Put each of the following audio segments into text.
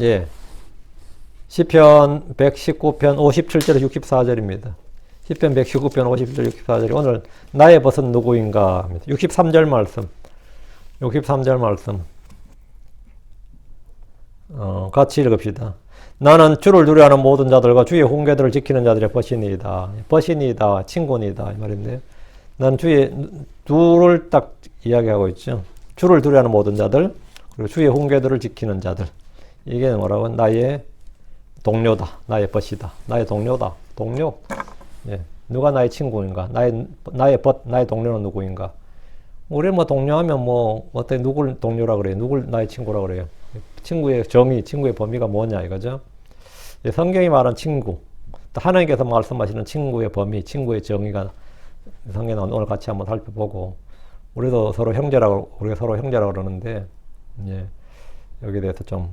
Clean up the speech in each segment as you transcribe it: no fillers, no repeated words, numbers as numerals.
예. 시편 119편 57절 64절입니다. 시편 119편 57절 64절이 오늘 나의 벗은 누구인가 합니다. 63절 말씀. 63절 말씀. 같이 읽읍시다. 나는 주를 두려워하는 모든 자들과 주의 훈계들을 지키는 자들의 벗이니이다. 벗이니이다. 친구니다. 이 말인데요. 난 주의 둘을 딱 이야기하고 있죠. 주를 두려워하는 모든 자들, 그리고 주의 훈계들을 지키는 자들. 이게 뭐라고? 나의 동료다. 나의 벗이다. 나의 동료다. 동료. 예. 누가 나의 친구인가? 나의 벗, 나의 동료는 누구인가? 우리 뭐 동료하면 뭐, 어떻게 누굴 동료라 그래요? 누굴 나의 친구라 그래요? 친구의 정의, 친구의 범위가 뭐냐 이거죠? 예, 성경이 말하는 친구. 또 하나님께서 말씀하시는 친구의 범위, 친구의 정의가 성경에 오늘 같이 한번 살펴보고, 우리가 서로 형제라고 그러는데, 예, 여기에 대해서 좀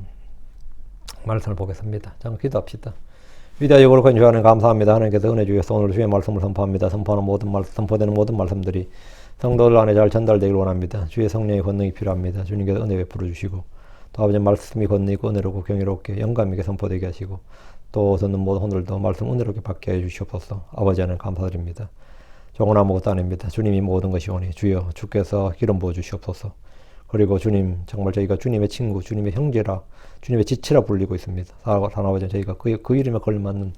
말씀을 보겠습니다. 잠깐 기도합시다. 위대하고 거룩한 주 하나님 감사합니다. 하나님께서 은혜 주셔서 오늘 주의 말씀을 선포합니다. 선포되는 모든 말씀들이 성도들 안에 잘 전달되기를 원합니다. 주의 성령의 권능이 필요합니다. 주님께서 은혜 베풀어 주시고, 또 아버지 말씀이 권능이고 은혜롭고 경이롭게 영감 있게 선포되게 하시고, 또 듣는 모든 오늘도 말씀 은혜롭게 받게 해 주시옵소서. 아버지 하나님 감사드립니다. 종은 아무것도 아닙니다. 주님이 모든 것이 오니 주여 주께서 기름 부어 주시옵소서. 그리고 주님, 정말 저희가 주님의 친구, 주님의 형제라, 주님의 지체라 불리고 있습니다. 사랑아버지, 저희가 그 이름에 걸맞는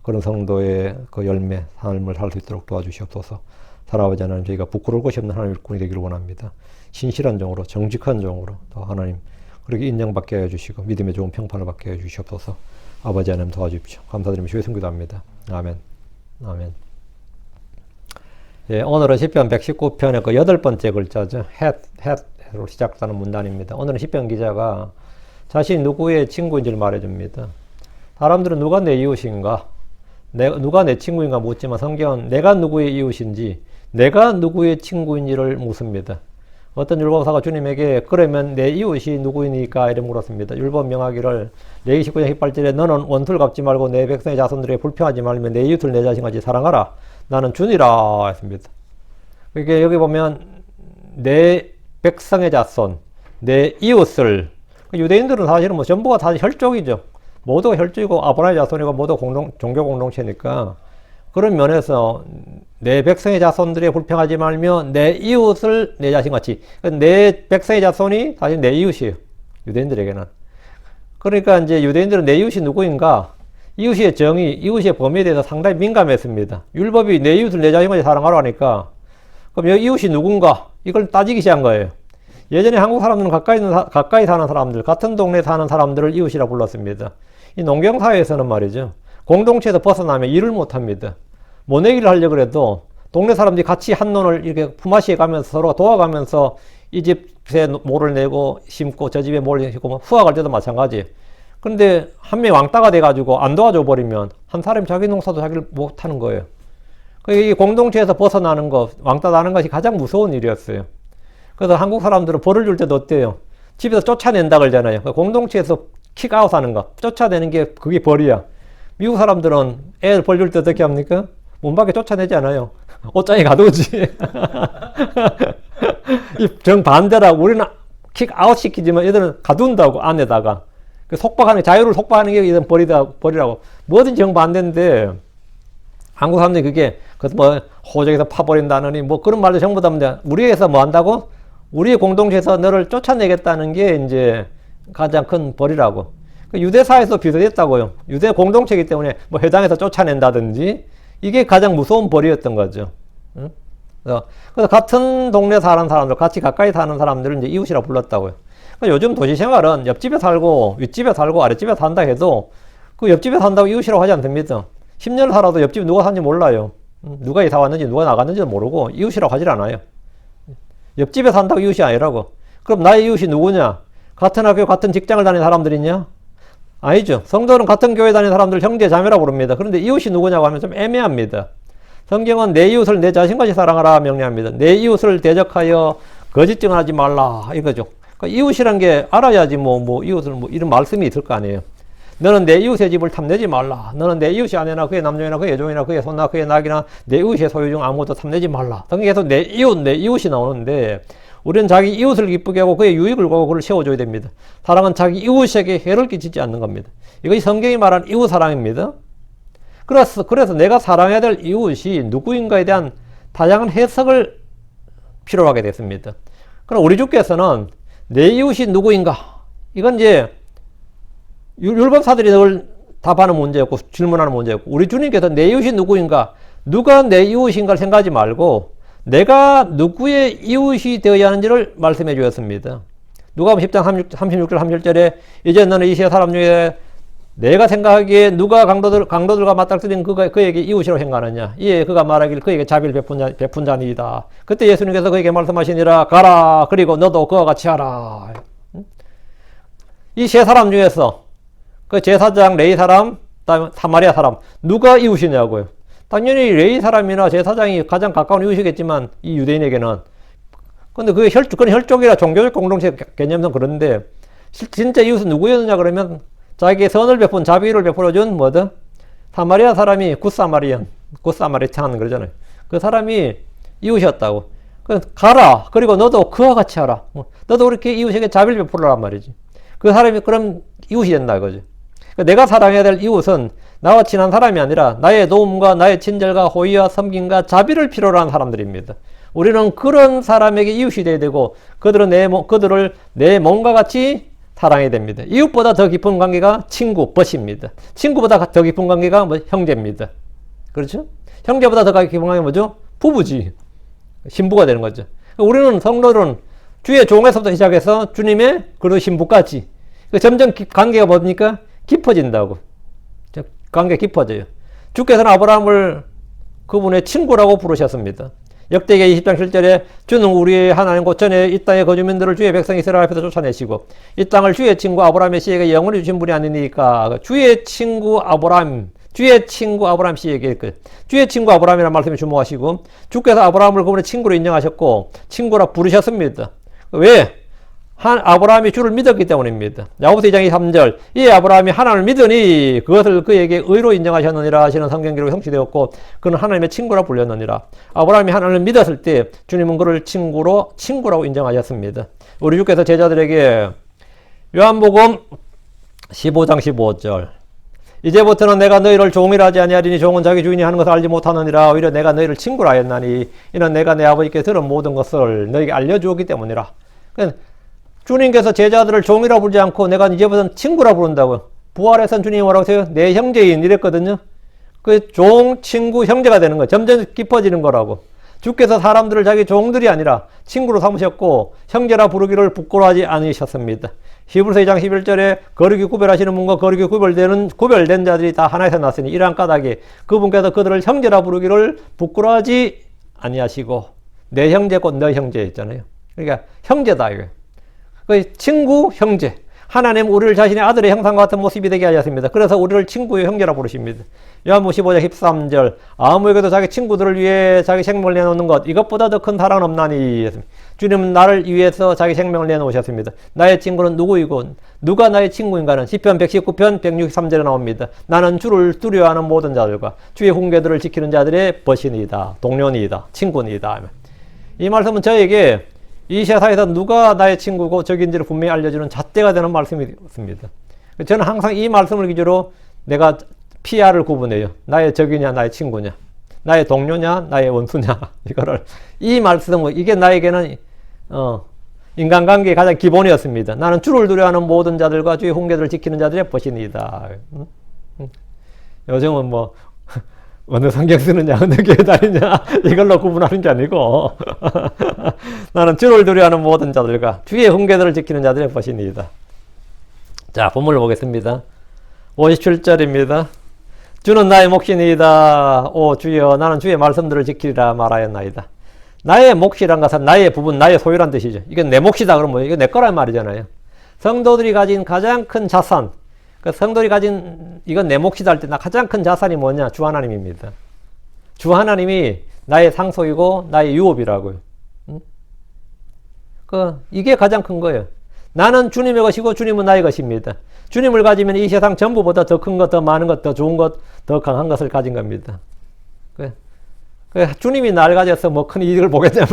그런 성도의 그 열매, 삶을 살 수 있도록 도와주시옵소서. 사랑아버지 하나님, 저희가 부끄러울 것이 없는 하나님의 일꾼이 되기를 원합니다. 신실한 종으로, 정직한 종으로, 또 하나님, 그렇게 인정받게 해주시고, 믿음의 좋은 평판을 받게 해주시옵소서. 아버지 하나님 도와주십시오. 감사드리며 주의 성기도 합니다. 아멘. 아멘. 예, 오늘은 시편 119편의 그 8번째 글자죠. 로 시작하는 문단입니다. 오늘은 시편 기자가 자신이 누구의 친구인지를 말해줍니다. 사람들은 누가 내 이웃인가? 누가 내 친구인가 묻지만 성경은 내가 누구의 이웃인지, 내가 누구의 친구인지를 묻습니다. 어떤 율법사가 주님에게 그러면 내 이웃이 누구이니까 이렇게 물었습니다. 율법 명하기를 레위기 19장 18절에 너는 원수를 갚지 말고 내 백성의 자손들에게 불평하지 말며 내 이웃을 내 자신같이 사랑하라. 나는 주니라 했습니다. 그러니까 여기 보면 내 백성의 자손, 내 이웃을, 유대인들은 사실은 뭐 전부가 다 혈족이죠. 모두가 혈족이고 아브라함의 자손이고 모두 종교 공동체니까, 그런 면에서 내 백성의 자손들에 불평하지 말며 내 이웃을 내 자신같이, 내 백성의 자손이 사실 내 이웃이에요. 유대인들에게는. 그러니까 이제 유대인들은 내 이웃이 누구인가? 이웃의 정의, 이웃의 범위에 대해서 상당히 민감했습니다. 율법이 내 이웃을 내 자신같이 사랑하라 하니까, 그럼 여기 이웃이 누군가? 이걸 따지기 시작한 거예요. 예전에 한국 사람들은 가까이 사는 사람들, 같은 동네에 사는 사람들을 이웃이라 불렀습니다. 이 농경사회에서는 말이죠. 공동체에서 벗어나면 일을 못 합니다. 모내기를 하려고 해도 동네 사람들이 같이 한 논을 이렇게 품앗이해 가면서 서로 도와가면서 이 집에 모를 내고 심고 저 집에 모를 심고 후학할 때도 마찬가지. 그런데 한 명이 왕따가 돼가지고 안 도와줘 버리면 한 사람이 자기 농사도 자기를 못 하는 거예요. 이 공동체에서 벗어나는 것, 왕따 나는 것이 가장 무서운 일이었어요. 그래서 한국 사람들은 벌을 줄 때도 어때요? 집에서 쫓아낸다 그러잖아요. 공동체에서 킥아웃 하는 거, 쫓아내는 게 그게 벌이야. 미국 사람들은 애를 벌 줄 때 어떻게 합니까? 문 밖에 쫓아내지 않아요. 옷장에 가두지. 정반대라고, 우리는 킥아웃 시키지만 얘들은 가둔다고, 안에다가. 자유를 속박하는 게 이런 벌이라고. 뭐든 정반대인데, 한국 사람들이 그게, 뭐, 호적에서 파버린다느니, 뭐 그런 말도 전부 다 합니다. 우리에서 뭐 한다고? 우리의 공동체에서 너를 쫓아내겠다는 게 이제 가장 큰 벌이라고. 유대사에서 비슷했다고요. 유대 공동체이기 때문에 뭐 회당에서 쫓아낸다든지, 이게 가장 무서운 벌이었던 거죠. 응? 그래서 같은 동네 사는 사람들, 같이 가까이 사는 사람들을 이제 이웃이라 불렀다고요. 그러니까 요즘 도시 생활은 옆집에 살고, 윗집에 살고, 아랫집에 산다 해도 그 옆집에 산다고 이웃이라고 하지 않습니다. 10년을 살아도 옆집에 누가 사는지 몰라요. 누가 이사 왔는지 누가 나갔는지도 모르고 이웃이라고 하질 않아요. 옆집에 산다고 이웃이 아니라고. 그럼 나의 이웃이 누구냐? 같은 학교 같은 직장을 다니는 사람들이냐? 아니죠. 성도는 같은 교회 다니는 사람들 형제 자매라고 부릅니다. 그런데 이웃이 누구냐고 하면 좀 애매합니다. 성경은 내 이웃을 내 자신같이 사랑하라 명령합니다. 내 이웃을 대적하여 거짓 증언하지 말라 이거죠. 그러니까 이웃이란 게 알아야지 뭐 이웃을 뭐 이런 말씀이 있을 거 아니에요. 너는 내 이웃의 집을 탐내지 말라. 너는 내 이웃이 아내나 그의 남종이나 그의 종이나 그의 손나 그의 낙이나 내 이웃의 소유 중 아무것도 탐내지 말라. 등에서 내 이웃이 나오는데, 우리는 자기 이웃을 기쁘게 하고 그의 유익을 구하고 그를 세워줘야 됩니다. 사랑은 자기 이웃에게 해를 끼치지 않는 겁니다. 이것이 성경이 말하는 이웃 사랑입니다. 그래서 내가 사랑해야 될 이웃이 누구인가에 대한 다양한 해석을 필요로 하게 됐습니다. 그럼 우리 주께서는 내 이웃이 누구인가? 이건 이제 율법사들이 늘 답하는 문제였고 질문하는 문제였고, 우리 주님께서 내 이웃이 누구인가? 누가 내 이웃인가를 생각하지 말고 내가 누구의 이웃이 되어야 하는지를 말씀해 주었습니다. 누가복음 10장 36절 37절에 이제 너는 이 세 사람 중에 내가 생각하기에 누가 강도들과 맞닥뜨린 그에게 이웃이라고 생각하느냐? 이에 그가 말하길 그에게 자비를 베푼 자니이다. 그때 예수님께서 그에게 말씀하시니라. 가라. 그리고 너도 그와 같이 하라. 이 세 사람 중에서 그 제사장 레위 사람, 사마리아 사람 누가 이웃이냐고요. 당연히 레위 사람이나 제사장이 가장 가까운 이웃이겠지만 이 유대인에게는, 근데 그건 혈족이라 종교적 공동체 개념상 그런데 진짜 이웃은 누구였느냐 그러면 자기의 선을 베푼 자비를 베풀어준 뭐든 사마리아 사람이 굿사마리탄 그러잖아요. 그 사람이 이웃이었다고. 가라. 그리고 너도 그와 같이 하라. 너도 그렇게 이웃에게 자비를 베풀어란 말이지. 그 사람이 그럼 이웃이 된다 이거지. 내가 사랑해야 될 이웃은 나와 친한 사람이 아니라 나의 도움과 나의 친절과 호의와 섬김과 자비를 필요로 하는 사람들입니다. 우리는 그런 사람에게 이웃이 되어야 되고 그들을 내 몸과 같이 사랑해야 됩니다. 이웃보다 더 깊은 관계가 친구, 벗입니다. 친구보다 더 깊은 관계가 형제입니다. 그렇죠? 형제보다 더 깊은 관계가 뭐죠? 부부지. 신부가 되는 거죠. 우리는 성도들은 주의 종에서부터 시작해서 주님의 그리고 신부까지 점점 관계가 뭡니까? 깊어진다고. 관계가 깊어져요. 주께서는 아브라함을 그분의 친구라고 부르셨습니다. 역대기 20장 7절에 주는 우리의 하나님 곧 전에 이 땅의 거주민들을 주의 백성 이스라엘 앞에서 쫓아내시고 이 땅을 주의 친구 아브라함의 씨에게 영원히 주신 분이 아니니까 주의 친구 아브라함 씨에게 주의 친구 아브라함이라는 말씀에 주목하시고, 주께서 아브라함을 그분의 친구로 인정하셨고 친구라 부르셨습니다. 왜? 아브라함이 주를 믿었기 때문입니다. 야고보서 2장 3절 이 아브라함이 하나님을 믿으니 그것을 그에게 의로 인정하셨느니라 하시는 성경기록이 성취되었고 그는 하나님의 친구라 불렸느니라. 아브라함이 하나님을 믿었을 때 주님은 그를 친구라고 인정하셨습니다. 우리 주께서 제자들에게 요한복음 15장 15절 이제부터는 내가 너희를 종이라 하지 아니하리니 종은 자기 주인이 하는 것을 알지 못하느니라. 오히려 내가 너희를 친구라 하였나니 이는 내가 내 아버지께 들은 모든 것을 너희에게 알려주었기 때문이라. 주님께서 제자들을 종이라 부르지 않고 내가 이제부터는 친구라 부른다고요. 부활에선 주님이 뭐라고 하세요? 내 형제인 이랬거든요. 그 종, 친구, 형제가 되는 거예요. 점점 깊어지는 거라고. 주께서 사람들을 자기 종들이 아니라 친구로 삼으셨고 형제라 부르기를 부끄러워하지 않으셨습니다. 히브리서 2장 11절에 거룩히 구별하시는 분과 거룩히 구별된 자들이 다 하나에서 났으니 이러한 까닭에 그분께서 그들을 형제라 부르기를 부끄러워하지 아니하시고 내 형제 곧 너 형제 있잖아요. 그러니까 형제다 이거예요. 친구, 형제. 하나님 우리를 자신의 아들의 형상과 같은 모습이 되게 하셨습니다. 그래서 우리를 친구의 형제라 부르십니다. 요한복음 15장 13절 아무에게도 자기 친구들을 위해 자기 생명을 내놓는 것 이것보다 더 큰 사랑은 없나니. 주님은 나를 위해서 자기 생명을 내놓으셨습니다. 나의 친구는 누구이고 누가 나의 친구인가는 시편 119편 163절에 나옵니다. 나는 주를 두려워하는 모든 자들과 주의 훈계들을 지키는 자들의 벗이니이다. 동료니이다. 친구니이다. 이 말씀은 저에게 이 세상에서 누가 나의 친구고 적인지를 분명히 알려주는 잣대가 되는 말씀이었습니다. 저는 항상 이 말씀을 기준으로 내가 PR을 구분해요. 나의 적이냐, 나의 친구냐, 나의 동료냐, 나의 원수냐. 이 말씀은, 이게 나에게는, 인간관계의 가장 기본이었습니다. 나는 주를 두려워하는 모든 자들과 주의 훈계들을 지키는 자들의 벗이니이다. 요즘은 뭐, 어느 성경 쓰느냐, 어느 교회 다니냐, 이걸로 구분하는 게 아니고, 나는 주를 두려워하는 모든 자들과 주의 훈계들을 지키는 자들의 벗이니이다. 자, 본문을 보겠습니다. 57절입니다. 주는 나의 몫이니이다. 오 주여, 나는 주의 말씀들을 지키리라 말하였나이다. 나의 몫이란 것은 나의 부분, 나의 소유란 뜻이죠. 이건 내 몫이다 그러면 뭐, 이거 내 거란 말이잖아요. 성도들이 가진 가장 큰 자산, 그 성도들이 가진 이건 내 몫이다 할 때 가장 큰 자산이 뭐냐? 주 하나님입니다. 주 하나님이 나의 상속이고 나의 유업이라고요. 이게 가장 큰 거예요. 나는 주님의 것이고 주님은 나의 것입니다. 주님을 가지면 이 세상 전부보다 더 큰 것, 더 많은 것, 더 좋은 것, 더 강한 것을 가진 겁니다. 주님이 날 가져서 뭐 큰 이익을 보겠냐면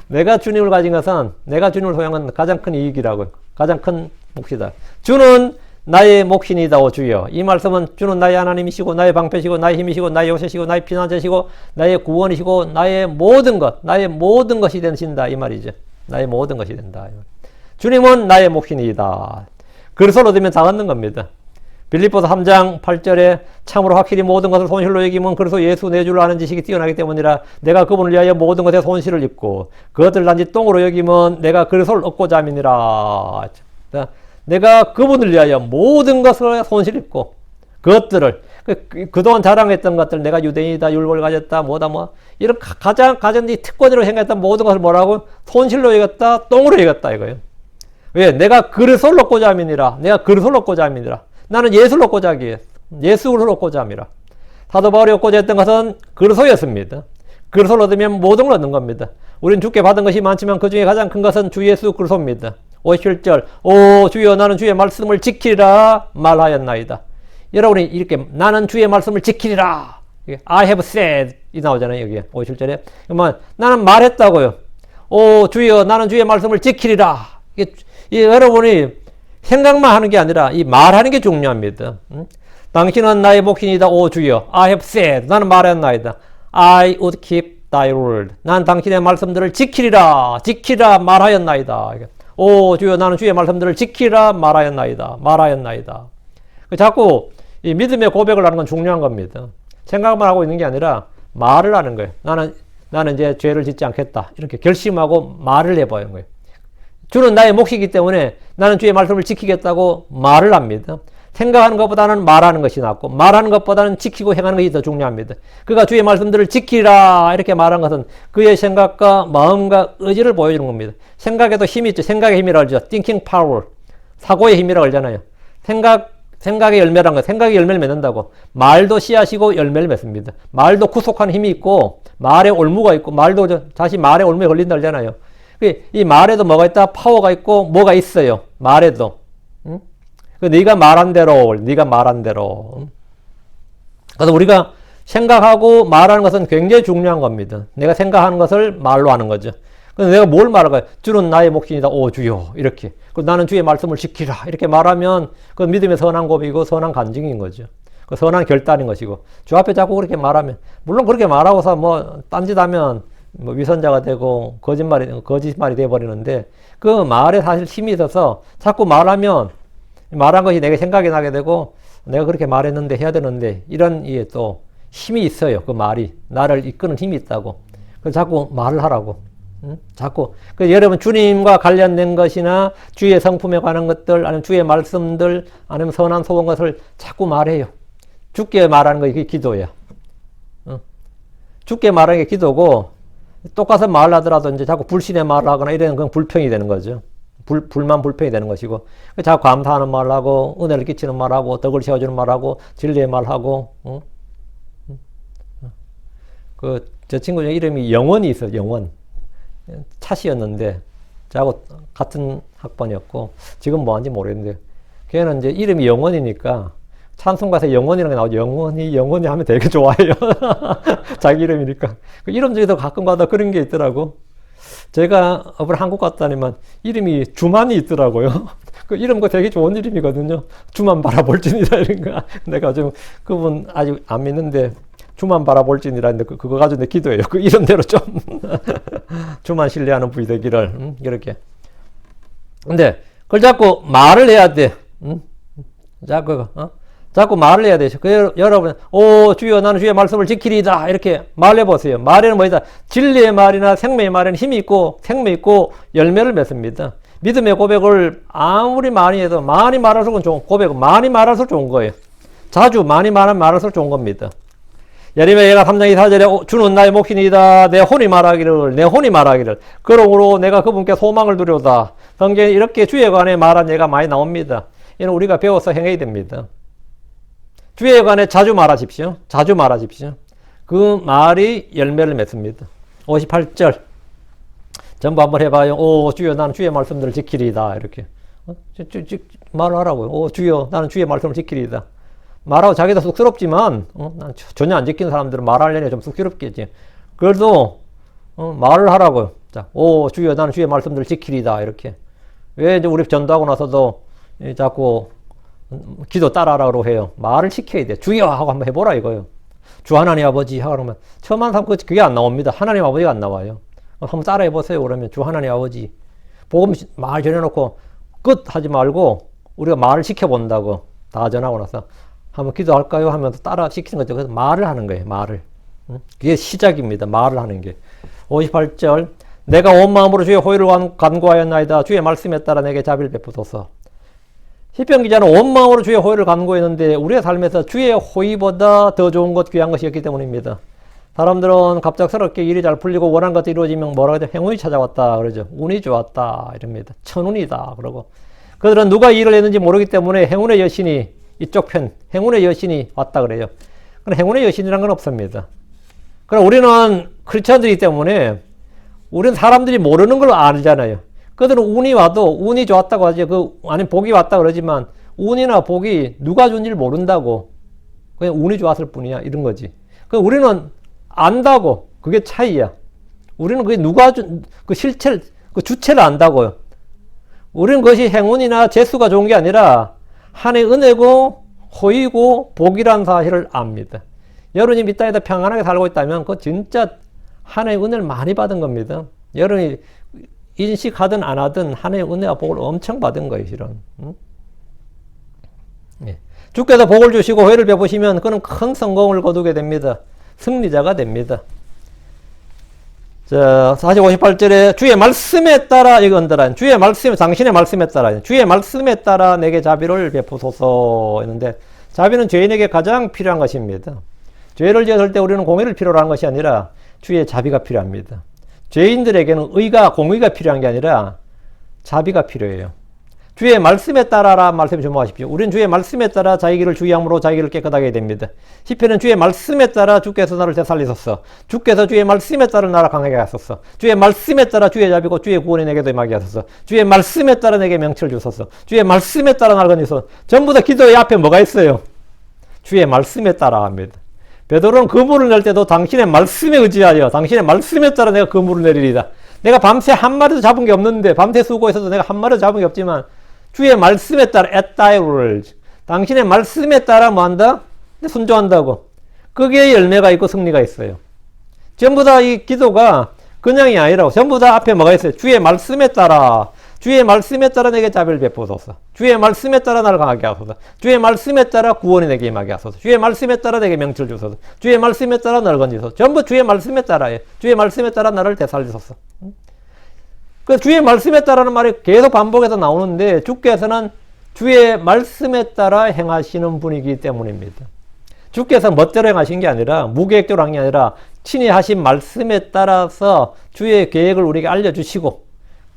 내가 주님을 가진 것은 내가 주님을 소유한 건 가장 큰 이익이라고요. 가장 큰 몫이다. 주는 나의 몫이니이다 오 주여. 이 말씀은 주는 나의 하나님이시고 나의 방패시고 나의 힘이시고 나의 요새시고 나의 피난처시고 나의 구원이시고 나의 모든 것이 되신다 이 말이죠. 나의 모든 것이 된다. 주님은 나의 몫이니이다. 그리스도를 얻으면 다 얻는 겁니다. 빌립보서 3장 8절에 참으로 확실히 모든 것을 손실로 여기면 그리스도 예수 내 줄을 아는 지식이 뛰어나기 때문이라 내가 그분을 위하여 모든 것에 손실을 입고 그것을 단지 똥으로 여기면 내가 그리스도를 얻고자 함이니라. 내가 그분을 위하여 모든 것을 손실 입고 그것들을 그동안 자랑했던 것들 내가 유대인이다 율법을 가졌다 뭐다 이런 가장 특권으로 생각했던 모든 것을 뭐라고 손실로 여겼다 똥으로 여겼다 이거예요. 왜? 내가 그리스도를 얻고자 함이니라. 내가 그리스도를 얻고자 함이니라. 나는 예수를 얻고자 하기에 예수를 얻고자 함이라. 사도 바울이 얻고자 했던 것은 그리스도였습니다. 그리스도를 얻으면 모든 걸 얻는 겁니다. 우리는 주께 받은 것이 많지만 그 중에 가장 큰 것은 주 예수 그리스도입니다. 57절 오 주여 나는 주의 말씀을 지키리라 말하였나이다. 여러분이 이렇게 나는 주의 말씀을 지키리라 I have said 이 나오잖아요. 여기 57절에 그러면 나는 말했다고요. 오 주여 나는 주의 말씀을 지키리라. 이게 여러분이 생각만 하는 게 아니라 이 말하는 게 중요합니다. 당신은 나의 몫이니다 오 주여 I have said 나는 말했나이다. I would keep thy word 난 당신의 말씀들을 지키리라 말하였나이다. 오 주여 나는 주의 말씀들을 지키라 말하였나이다. 자꾸 이 믿음의 고백을 하는 건 중요한 겁니다. 생각만 하고 있는 게 아니라 말을 하는 거예요. 나는 이제 죄를 짓지 않겠다 이렇게 결심하고 말을 해보는 거예요. 주는 나의 몫이기 때문에 나는 주의 말씀을 지키겠다고 말을 합니다. 생각하는 것보다는 말하는 것이 낫고 말하는 것보다는 지키고 행하는 것이 더 중요합니다. 그가 주의 말씀들을 지키라 이렇게 말한 것은 그의 생각과 마음과 의지를 보여주는 겁니다. 생각에도 힘이 있죠. 생각의 힘이라고 하죠. thinking power. 사고의 힘이라고 하잖아요. 생각의 열매란 거. 생각의 열매를 맺는다고. 말도 씨앗이고 열매를 맺습니다. 말도 구속하는 힘이 있고 말에 올무가 있고 말도 다시 말에 올무에 걸린다 그러잖아요. 이 말에도 뭐가 있다? 파워가 있고 뭐가 있어요. 말에도. 응? 네가 말한 대로. 그래서 우리가 생각하고 말하는 것은 굉장히 중요한 겁니다. 내가 생각하는 것을 말로 하는 거죠. 그래서 내가 뭘 말할까요? 주는 나의 몫이니다. 오 주여 이렇게. 나는 주의 말씀을 지키라 이렇게 말하면 그 믿음의 선한 고백이고 선한 간증인 거죠. 그 선한 결단인 것이고 주 앞에 자꾸 그렇게 말하면 물론 그렇게 말하고서 뭐 딴짓하면 뭐 위선자가 되고 거짓말이 돼버리는데 그 말에 사실 힘이 있어서 자꾸 말하면 말한 것이 내가 생각이 나게 되고 내가 그렇게 말했는데 해야 되는데 이런 또 힘이 있어요. 그 말이 나를 이끄는 힘이 있다고. 그래서 자꾸 말을 하라고. 자꾸. 그래서 여러분 주님과 관련된 것이나 주의 성품에 관한 것들 아니면 주의 말씀들 아니면 선한 소원 것을 자꾸 말해요. 주께 말하는 거 이게 기도예요. 주께 말하는 게 기도고 똑같은 말을 하더라도 이제 자꾸 불신의 말을 하거나 이러면 그건 불평이 되는 거죠. 불평이 되는 것이고 자꾸 감사하는 말을 하고 은혜를 끼치는 말을 하고 덕을 세워주는 말을 하고 진리의 말을 하고 저 친구 중에 이름이 영원이 있어요. 영원. 차시였는데 저하고 같은 학번이었고 지금 뭐하는지 모르겠는데 걔는 이제 이름이 영원이니까 찬송가에서 영원이라는 게 나오죠. 영원히 하면 되게 좋아해요. 자기 이름이니까. 그 이름 중에서 가끔가다 그런 게 있더라고. 제가 한국 갔다니만 이름이 주만이 있더라고요. 그 이름 되게 좋은 이름이거든요. 주만 바라볼지니라 이런가. 내가 좀 그분 아직 안 믿는데 주만 바라볼지니라 했는데 그거 가지고 내 기도해요. 그 이름대로 좀 주만 신뢰하는 부위 되기를 이렇게. 근데 그걸 자꾸 말을 해야 돼. 자꾸 말을 해야 되죠. 여러분, 오, 주여, 나는 주의 말씀을 지키리다. 이렇게 말해보세요. 말에는 뭐이다? 진리의 말이나 생명의 말에는 힘이 있고, 생명이 있고, 열매를 맺습니다. 믿음의 고백을 아무리 많이 해도, 많이 말할수록 좋은, 고백은 많이 말할수록 좋은 거예요. 자주 많이 말할수록 좋은 겁니다. 예레미야 3장 24절에 주는 나의 몫이니이다. 내 혼이 말하기를. 그러므로 내가 그분께 소망을 두려다. 성경에 이렇게 주에 관해 말한 예가 많이 나옵니다. 이는 우리가 배워서 행해야 됩니다. 주에 관해 자주 말하십시오. 그 말이 열매를 맺습니다. 58절. 전부 한번 해봐요. 오, 주여, 나는 주의 말씀들을 지키리이다. 이렇게. 말을 하라고요. 오, 주여, 나는 주의 말씀을 지키리이다. 말하고 자기도 쑥스럽지만, 난 전혀 안 지키는 사람들은 말하려니 좀 쑥스럽겠지. 그래도, 말을 하라고요. 자, 주여, 나는 주의 말씀들을 지키리다. 이렇게. 왜 이제 우리 전도하고 나서도 자꾸 기도 따라하라고 해요. 말을 시켜야 돼. 주여! 하고 한번 해보라 이거요. 주 하나님 아버지 하고 그러면 처음 하는 사람 그게 안 나옵니다. 하나님 아버지가 안 나와요. 한번 따라 해보세요. 그러면 주 하나님 아버지. 복음 말 전해놓고 끝 하지 말고 우리가 말을 시켜본다고. 다 전하고 나서 한번 기도할까요? 하면서 따라 시키는 거죠. 그래서 말을 하는 거예요. 말을. 그게 시작입니다. 말을 하는 게. 58절. 내가 온 마음으로 주의 호의를 간구하였나이다. 주의 말씀에 따라 내게 자비를 베푸소서. 시편 기자는 온 마음으로 주의 호의를 간구했는데 우리의 삶에서 주의 호의보다 더 좋은 것, 귀한 것이었기 때문입니다. 사람들은 갑작스럽게 일이 잘 풀리고 원하는 것이 이루어지면 뭐라 그러죠? 행운이 찾아왔다 그러죠. 운이 좋았다 이럽니다. 천운이다 그러고. 그들은 누가 일을 했는지 모르기 때문에 행운의 여신이 이쪽 편 행운의 여신이 왔다 그래요. 그럼 행운의 여신이라는 건 없습니다. 그럼 우리는 크리스천들이기 때문에 우리는 사람들이 모르는 걸 알잖아요. 그들은 운이 와도 운이 좋았다고 하죠. 아니면 복이 왔다 그러지만 운이나 복이 누가 준지를 모른다고. 그냥 운이 좋았을 뿐이야. 이런 거지. 우리는 안다고. 그게 차이야. 우리는 그게 누가 준, 그 실체를, 그 주체를 안다고요. 우리는 그것이 행운이나 재수가 좋은 게 아니라 하나의 은혜고 호의고 복이라는 사실을 압니다. 여러분이 이 땅에다 평안하게 살고 있다면 그거 진짜 하나의 은혜를 많이 받은 겁니다. 여러분이 인식하든 안 하든 하나의 은혜와 복을 엄청 받은 거예요, 실은. 예. 주께서 복을 주시고 호의를 베푸시면 그는 큰 성공을 거두게 됩니다. 승리자가 됩니다. 자, 58절에 주의 말씀에 따라 이거 언더라인. 주의 말씀, 당신의 말씀에 따라. 주의 말씀에 따라 내게 자비를 베푸소서 했는데 자비는 죄인에게 가장 필요한 것입니다. 죄를 지었을 때 우리는 공의를 필요로 하는 것이 아니라 주의 자비가 필요합니다. 죄인들에게는 의가, 공의가 필요한 게 아니라 자비가 필요해요. 주의 말씀에 따라라 말씀에 주목하십시오. 우리는 주의 말씀에 따라 자기 길을 주의함으로 자기 길을 깨끗하게 됩니다. 시편은 주의 말씀에 따라 주께서 나를 되살리소서. 주께서 주의 말씀에 따라 나를 강하게 하소서. 주의 말씀에 따라 주의 자비고 주의 구원이 내게도 임하게 하소서. 주의 말씀에 따라 내게 명철 주소서. 주의 말씀에 따라 나를 건지소서. 전부 다 기도의 앞에 뭐가 있어요? 주의 말씀에 따라 합니다. 베드로는 그물을 낼 때도 당신의 말씀에 의지하여 당신의 말씀에 따라 내가 그물을 내리리다. 내가 밤새 한 마리도 잡은 게 없는데 밤새 수고해서도 내가 한 마리도 잡은 게 없지만 주의 말씀에 따라 at thy word. 당신의 말씀에 따라 뭐 한다? 순종한다고. 거기에 열매가 있고 승리가 있어요. 전부 다 이 기도가 그냥이 아니라 전부 다 앞에 뭐가 있어요? 주의 말씀에 따라. 주의 말씀에 따라 내게 자비를 베푸소서. 주의 말씀에 따라 나를 강하게 하소서. 주의 말씀에 따라 구원이 내게 임하게 하소서. 주의 말씀에 따라 내게 명철 주소서. 주의 말씀에 따라 나를 건지소서. 전부 주의 말씀에 따라해. 주의 말씀에 따라 나를 되살리소서. 그 주의 말씀에 따라는 말이 계속 반복해서 나오는데 주께서는 주의 말씀에 따라 행하시는 분이기 때문입니다. 주께서 멋대로 행하신 게 아니라 무계획적으로 한 게 아니라 친히 하신 말씀에 따라서 주의 계획을 우리에게 알려주시고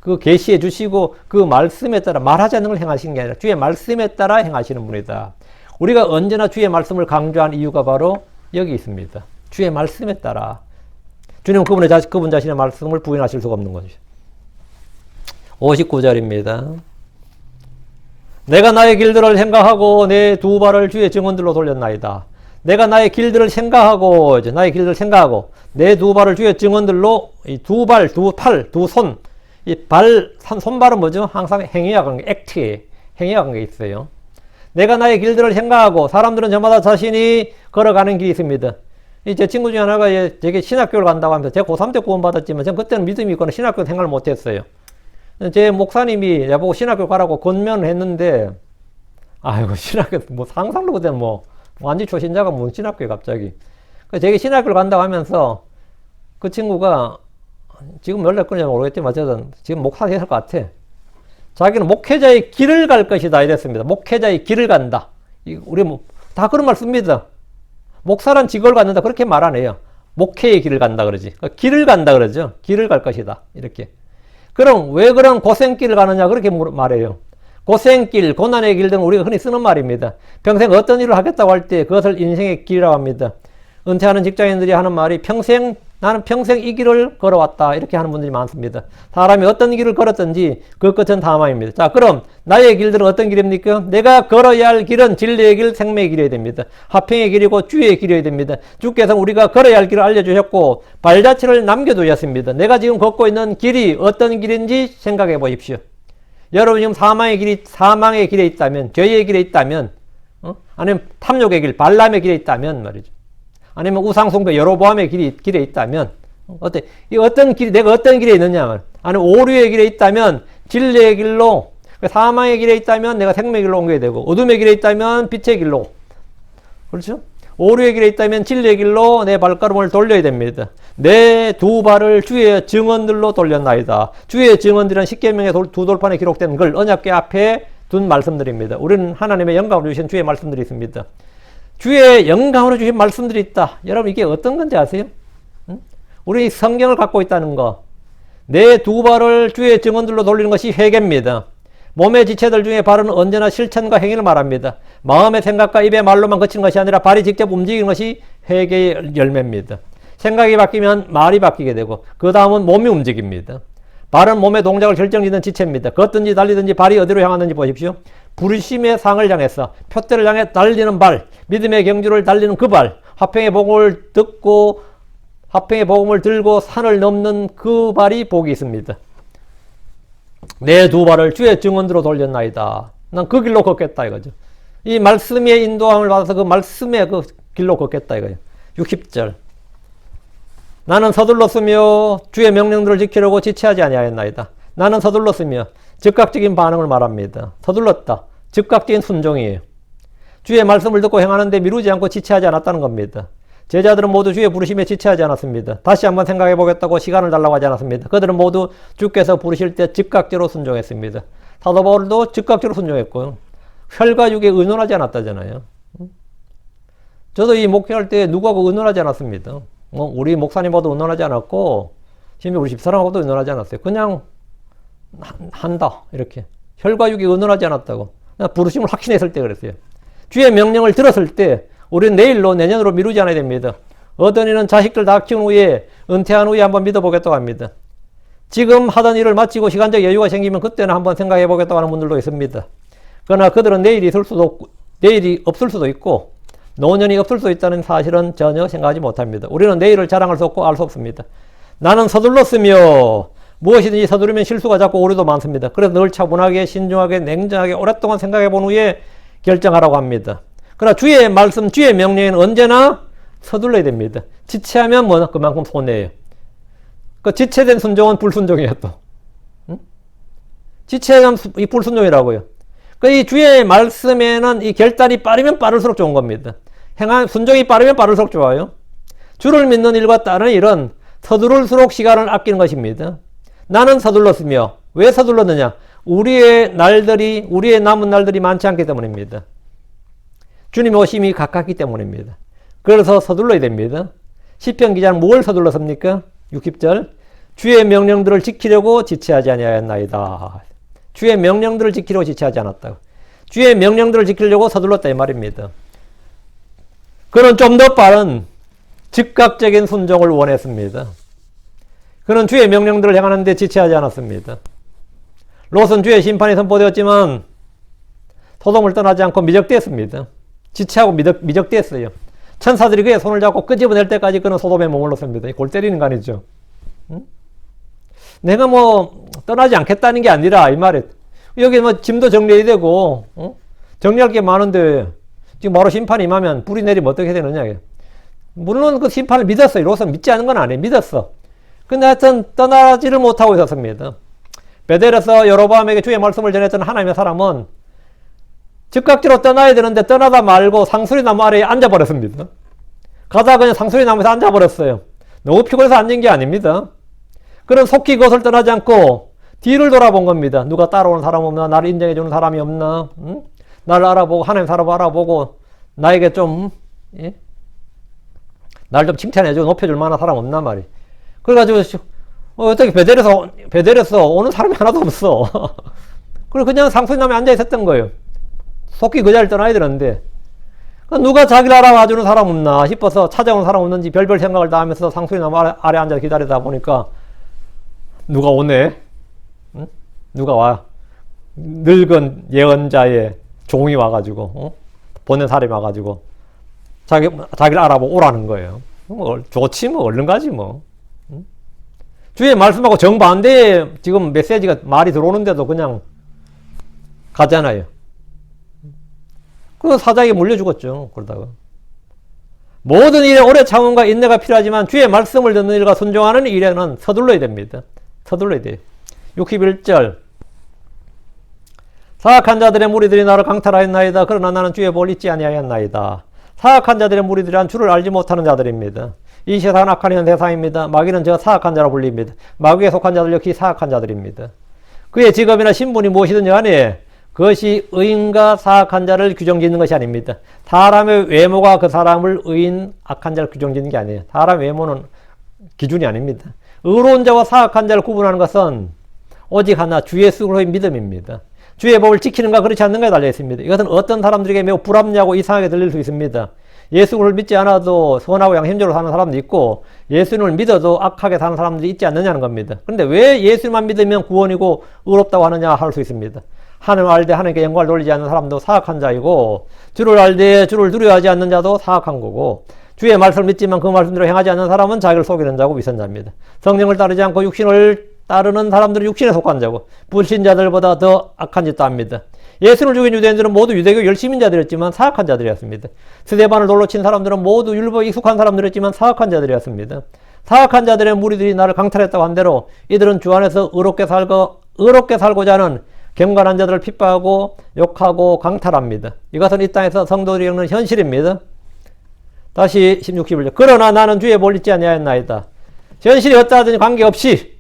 그 계시해 주시고 그 말씀에 따라 말하지 않는 걸 행하시는 게 아니라 주의 말씀에 따라 행하시는 분이다. 우리가 언제나 주의 말씀을 강조한 이유가 바로 여기 있습니다. 주의 말씀에 따라. 주님은 그분 자신의 말씀을 부인하실 수가 없는 거죠. 59절입니다. 내가 나의 길들을 생각하고 내 두 발을 주의 증언들로 돌렸나이다. 내가 나의 길들을 생각하고 나의 길들을 생각하고 내 두 발을 주의 증언들로 이 두 발, 두 팔, 두 손 이 손발은 뭐죠? 항상 행위와 관계, 액트에 행위와 관계 있어요. 내가 나의 길들을 생각하고 사람들은 저마다 자신이 걸어가는 길이 있습니다. 제 친구 중에 하나가 되게 신학교를 간다고 하면서 제가 고3 때 구원받았지만 전 그때는 믿음이 있거나 신학교 생각을 못했어요. 제 목사님이 나보고 신학교 가라고 권면을 했는데 아이고 신학교 뭐 상상도 그때 뭐 완전 초신자가 뭐 신학교에 갑자기 되게 신학교를 간다고 하면서 그 친구가 지금 연락 끊는지 모르겠지만 어쨌든 지금 목사 됐을 것 같아. 자기는 목회자의 길을 갈 것이다 이랬습니다. 목회자의 길을 간다. 우리 뭐 다 그런 말 씁니다. 목사란 직업을 갖는다 그렇게 말 안 해요. 목회의 길을 간다 그러지. 길을 간다 그러죠. 길을 갈 것이다 이렇게. 그럼 왜 그런 고생길을 가느냐 그렇게 말해요. 고생길, 고난의 길 등은 우리가 흔히 쓰는 말입니다. 평생 어떤 일을 하겠다고 할 때 그것을 인생의 길이라고 합니다. 은퇴하는 직장인들이 하는 말이 평생 나는 평생 이 길을 걸어왔다. 이렇게 하는 분들이 많습니다. 사람이 어떤 길을 걸었든지 그 끝은 다망입니다. 자, 그럼 나의 길들은 어떤 길입니까? 내가 걸어야 할 길은 진리의 길, 생명의 길이어야 됩니다. 화평의 길이고 주의 길이어야 됩니다. 주께서 우리가 걸어야 할 길을 알려주셨고 발자취를 남겨두셨습니다. 내가 지금 걷고 있는 길이 어떤 길인지 생각해 보십시오. 여러분 지금 사망의 길에 있다면, 죄의 길에 있다면, 아니면 탐욕의 길, 발람의 길에 있다면 말이죠. 아니면 우상숭배, 여로보암의 길에 있다면, 어떤 길이, 내가 어떤 길에 있느냐, 아니면 오류의 길에 있다면, 진리의 길로, 사망의 길에 있다면 내가 생명의 길로 옮겨야 되고, 어둠의 길에 있다면 빛의 길로. 그렇죠? 오류의 길에 있다면 진리의 길로 내 발걸음을 돌려야 됩니다. 내 두 발을 주의 증언들로 돌렸나이다. 주의 증언들은 십계명의 두 돌판에 기록된 글, 언약궤 앞에 둔 말씀들입니다. 우리는 하나님의 영감으로 주신 주의 말씀들이 있습니다. 주의 영감으로 주신 말씀들이 있다. 여러분 이게 어떤 건지 아세요? 우리 성경을 갖고 있다는 거. 내 두 발을 주의 증언들로 돌리는 것이 회개입니다. 몸의 지체들 중에 발은 언제나 실천과 행위를 말합니다. 마음의 생각과 입의 말로만 그치는 것이 아니라 발이 직접 움직이는 것이 회개의 열매입니다. 생각이 바뀌면 말이 바뀌게 되고 그 다음은 몸이 움직입니다. 발은 몸의 동작을 결정짓는 지체입니다. 걷든지 달리든지 발이 어디로 향하는지 보십시오. 부르심의 상을 향해서 표대를 향해 달리는 발, 믿음의 경주를 달리는 그 발, 화평의 복음을 듣고 화평의 복음을 들고 산을 넘는 그 발이 복이 있습니다. 내 두 발을 주의 증언으로 돌렸나이다. 난 그 길로 걷겠다 이거죠. 이 말씀의 인도함을 받아서 그 말씀의 그 길로 걷겠다 이거예요. 60절. 나는 서둘렀으며 주의 명령들을 지키려고 지체하지 아니하였나이다. 나는 서둘렀으며 즉각적인 반응을 말합니다. 서둘렀다. 즉각적인 순종이에요. 주의 말씀을 듣고 행하는데 미루지 않고 지체하지 않았다는 겁니다. 제자들은 모두 주의 부르심에 지체하지 않았습니다. 다시 한번 생각해 보겠다고 시간을 달라고 하지 않았습니다. 그들은 모두 주께서 부르실 때 즉각적으로 순종했습니다. 사도 바울도 즉각적으로 순종했고요. 혈과 육에 의논하지 않았다잖아요. 저도 이 목회할 때 누구하고 의논하지 않았습니다. 우리 목사님하고도 의논하지 않았고 심지어 우리 집사람하고도 의논하지 않았어요. 그냥 한다 이렇게. 혈과 육에 의논하지 않았다고. 부르심을 확신했을 때 그랬어요. 주의 명령을 들었을 때 우리는 내일로 내년으로 미루지 않아야 됩니다. 어떤 이는 자식들 다 키운 후에 은퇴한 후에 한번 믿어보겠다고 합니다. 지금 하던 일을 마치고 시간적 여유가 생기면 그때는 한번 생각해 보겠다고 하는 분들도 있습니다. 그러나 그들은 내일이 없을 수도 있고 노년이 없을 수도 있다는 사실은 전혀 생각하지 못합니다. 우리는 내일을 자랑할 수 없고 알 수 없습니다. 나는 서둘렀으며 무엇이든지 서두르면 실수가 자꾸 오류도 많습니다. 그래서 늘 차분하게 신중하게 냉정하게 오랫동안 생각해 본 후에 결정하라고 합니다. 그러나 주의 말씀, 주의 명령에는 언제나 서둘러야 됩니다. 지체하면 그만큼 손해예요. 그 지체된 순종은 불순종이에요 또. 지체하면 이 불순종이라고요. 이 주의 말씀에는 이 결단이 빠르면 빠를수록 좋은 겁니다. 순종이 빠르면 빠를수록 좋아요. 주를 믿는 일과 다른 일은 서두를수록 시간을 아끼는 것입니다. 나는 서둘렀으며 왜 서둘렀느냐? 우리의 남은 날들이 많지 않기 때문입니다. 주님 오심이 가깝기 때문입니다. 그래서 서둘러야 됩니다. 시편 기자는 뭘 서둘렀습니까? 60절. 주의 명령들을 지키려고 지체하지 아니하였나이다. 주의 명령들을 지키려고 지체하지 않았다고. 주의 명령들을 지키려고 서둘렀다 이 말입니다. 그는 좀 더 빠른 즉각적인 순종을 원했습니다. 그는 주의 명령들을 행하는데 지체하지 않았습니다. 롯은 주의 심판이 선포되었지만 소돔을 떠나지 않고 미적됐습니다. 지체하고 미적됐어요. 천사들이 그의 손을 잡고 끄집어낼 때까지 그는 소돔에 머물렀습니다. 골 때리는 거 아니죠. 내가 떠나지 않겠다는 게 아니라 이 말에 여기 짐도 정리해야 되고 정리할 게 많은데 지금 바로 심판이 임하면 불이 내리면 어떻게 되느냐. 물론 그 심판을 믿었어요. 롯은 믿지 않은 건 아니에요. 믿었어. 근데 하여튼 떠나지를 못하고 있었습니다. 베델에서 여로보암에게 주의 말씀을 전했던 하나님의 사람은 즉각적으로 떠나야 되는데 떠나다 말고 상수리나무 아래에 앉아버렸습니다. 가다가 그냥 상수리나무에서 앉아버렸어요. 너무 피곤해서 앉은 게 아닙니다. 그는 속히 그것을 떠나지 않고 뒤를 돌아본 겁니다. 누가 따라오는 사람 없나? 나를 인정해주는 사람이 없나? 나를 알아보고 하나님 사람 알아보고 나에게 좀 날 좀 칭찬해주고 높여줄 만한 사람 없나 말이. 그래가지고 어떻게 베델에서 오는 사람이 하나도 없어. 그리고 그냥 상수리나무에 앉아 있었던 거예요. 속히 그 자리를 떠나야 되는데 누가 자기를 알아봐주는 사람 없나 싶어서 찾아온 사람 없는지 별별 생각을 다 하면서 상수리나무 아래 앉아 기다리다 보니까 누가 오네? 응? 누가 와? 늙은 예언자의 종이 와가지고, 보낸 사람이 와가지고, 자기를 알아보고 오라는 거예요. 좋지, 뭐, 얼른 가지, 뭐. 응? 주의 말씀하고 정반대에 지금 메시지가 말이 들어오는데도 그냥 가잖아요. 그 사자에게 물려 죽었죠. 그러다가. 모든 일에 오래 참음과 인내가 필요하지만 주의 말씀을 듣는 일과 순종하는 일에는 서둘러야 됩니다. 서둘러야 돼요. 61절. 사악한 자들의 무리들이 나를 강탈하였나이다. 그러나 나는 주의 볼 잊지 아니하였나이다. 사악한 자들의 무리들이란 주를 알지 못하는 자들입니다. 이 세상은 악한 현 세상입니다. 마귀는 저 사악한 자라 불립니다. 마귀에 속한 자들 역시 사악한 자들입니다. 그의 직업이나 신분이 무엇이든 간에 그것이 의인과 사악한 자를 규정짓는 것이 아닙니다. 사람의 외모가 그 사람을 의인, 악한 자를 규정짓는 게 아니에요. 사람의 외모는 기준이 아닙니다. 의로운 자와 사악한 자를 구분하는 것은 오직 하나, 주 예수로의 믿음입니다. 주의 법을 지키는가 그렇지 않는가에 달려 있습니다. 이것은 어떤 사람들에게 매우 불합리하고 이상하게 들릴 수 있습니다. 예수를 믿지 않아도 선하고 양심적으로 사는 사람도 있고 예수님을 믿어도 악하게 사는 사람들이 있지 않느냐는 겁니다. 그런데 왜 예수님만 믿으면 구원이고 의롭다고 하느냐 할 수 있습니다. 하나님을 알되 하나님께 영광을 돌리지 않는 사람도 사악한 자이고 주를 알되 주를 두려워하지 않는 자도 사악한 거고 주의 말씀을 믿지만 그 말씀대로 행하지 않는 사람은 자기를 속이는 자고 위선자입니다. 성령을 따르지 않고 육신을 따르는 사람들은 육신에 속한 자고 불신자들보다 더 악한 짓도 합니다. 예수를 죽인 유대인들은 모두 유대교 열심인 자들이었지만 사악한 자들이었습니다. 스데반을 돌로 친 사람들은 모두 율법에 익숙한 사람들이었지만 사악한 자들이었습니다. 사악한 자들의 무리들이 나를 강탈했다고 한 대로 이들은 주 안에서 의롭게 살고자 하는 경건한 자들을 핍박하고 욕하고 강탈합니다. 이것은 이 땅에서 성도들이 겪는 현실입니다. 다시 16, 11절. 그러나 나는 주의 볼 잊지 아니하였나이다. 현실이 어떠하든지 관계없이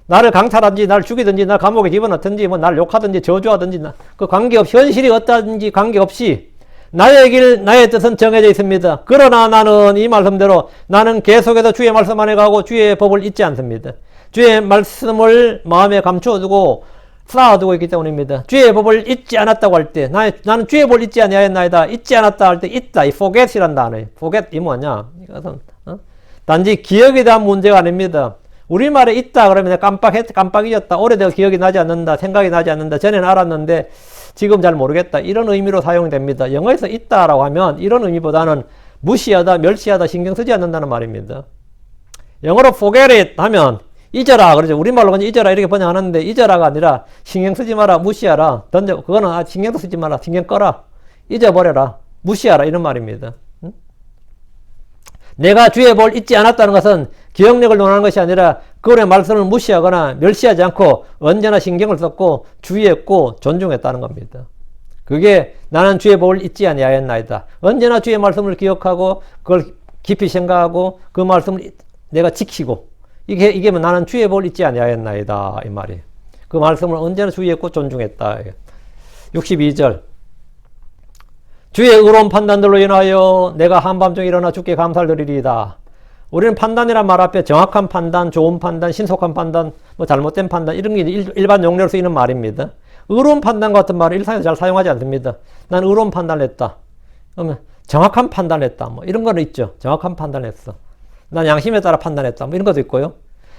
나를 강탈하든지 나를 죽이든지 날 감옥에 집어넣든지 뭐 나를 욕하든지 저주하든지 그 관계없이 현실이 어떠하든지 관계없이 나의 길 나의 뜻은 정해져 있습니다. 그러나 나는 이 말씀대로 나는 계속해서 주의 말씀 안에 가고 주의 법을 잊지 않습니다. 주의 말씀을 마음에 감추어두고 쌓아두고 있기 때문입니다. 주의 법을 잊지 않았다고 할 때 나는 주의 법을 잊지 아니하였나이다. 잊지 않았다 할 때 잊다. 이 forget이란 단어예요. forget 이 뭐냐? 이것은 단지 기억에 대한 문제가 아닙니다. 우리말에 있다 그러면 깜빡 잊었다. 오래돼서 기억이 나지 않는다. 생각이 나지 않는다. 전에는 알았는데 지금 잘 모르겠다. 이런 의미로 사용됩니다. 영어에서 있다라고 하면 이런 의미보다는 무시하다, 멸시하다, 신경 쓰지 않는다는 말입니다. 영어로 forget it 하면 잊어라 그러죠. 우리말로 그냥 잊어라 이렇게 번역하는데 잊어라가 아니라 신경 쓰지 마라, 무시하라, 던져. 그거는 신경도 쓰지 마라, 신경 꺼라, 잊어버려라, 무시하라 이런 말입니다. 내가 주의 법을 잊지 않았다는 것은 기억력을 논하는 것이 아니라 그의 말씀을 무시하거나 멸시하지 않고 언제나 신경을 썼고 주의했고 존중했다는 겁니다. 그게 나는 주의 법을 잊지 아니하였나이다. 언제나 주의 말씀을 기억하고 그걸 깊이 생각하고 그 말씀을 내가 지키고 이게 나는 주의 법을 잊지 아니하였나이다 이 말이에요. 그 말씀을 언제나 주의했고 존중했다. 62절. 주의 의로운 판단들로 인하여 내가 한밤중에 일어나 주께 감사를 드리리이다. 우리는 판단이란 말 앞에 정확한 판단, 좋은 판단, 신속한 판단, 뭐 잘못된 판단 이런 게 일반 용례로 쓰이는 말입니다. 의로운 판단 같은 말을 일상에서 잘 사용하지 않습니다. 난 의로운 판단을 했다. 그러면 정확한 판단을 했다. 뭐 이런 거는 있죠. 정확한 판단을 했어. 난 양심에 따라 판단했다. 뭐 이런 것도 있고요.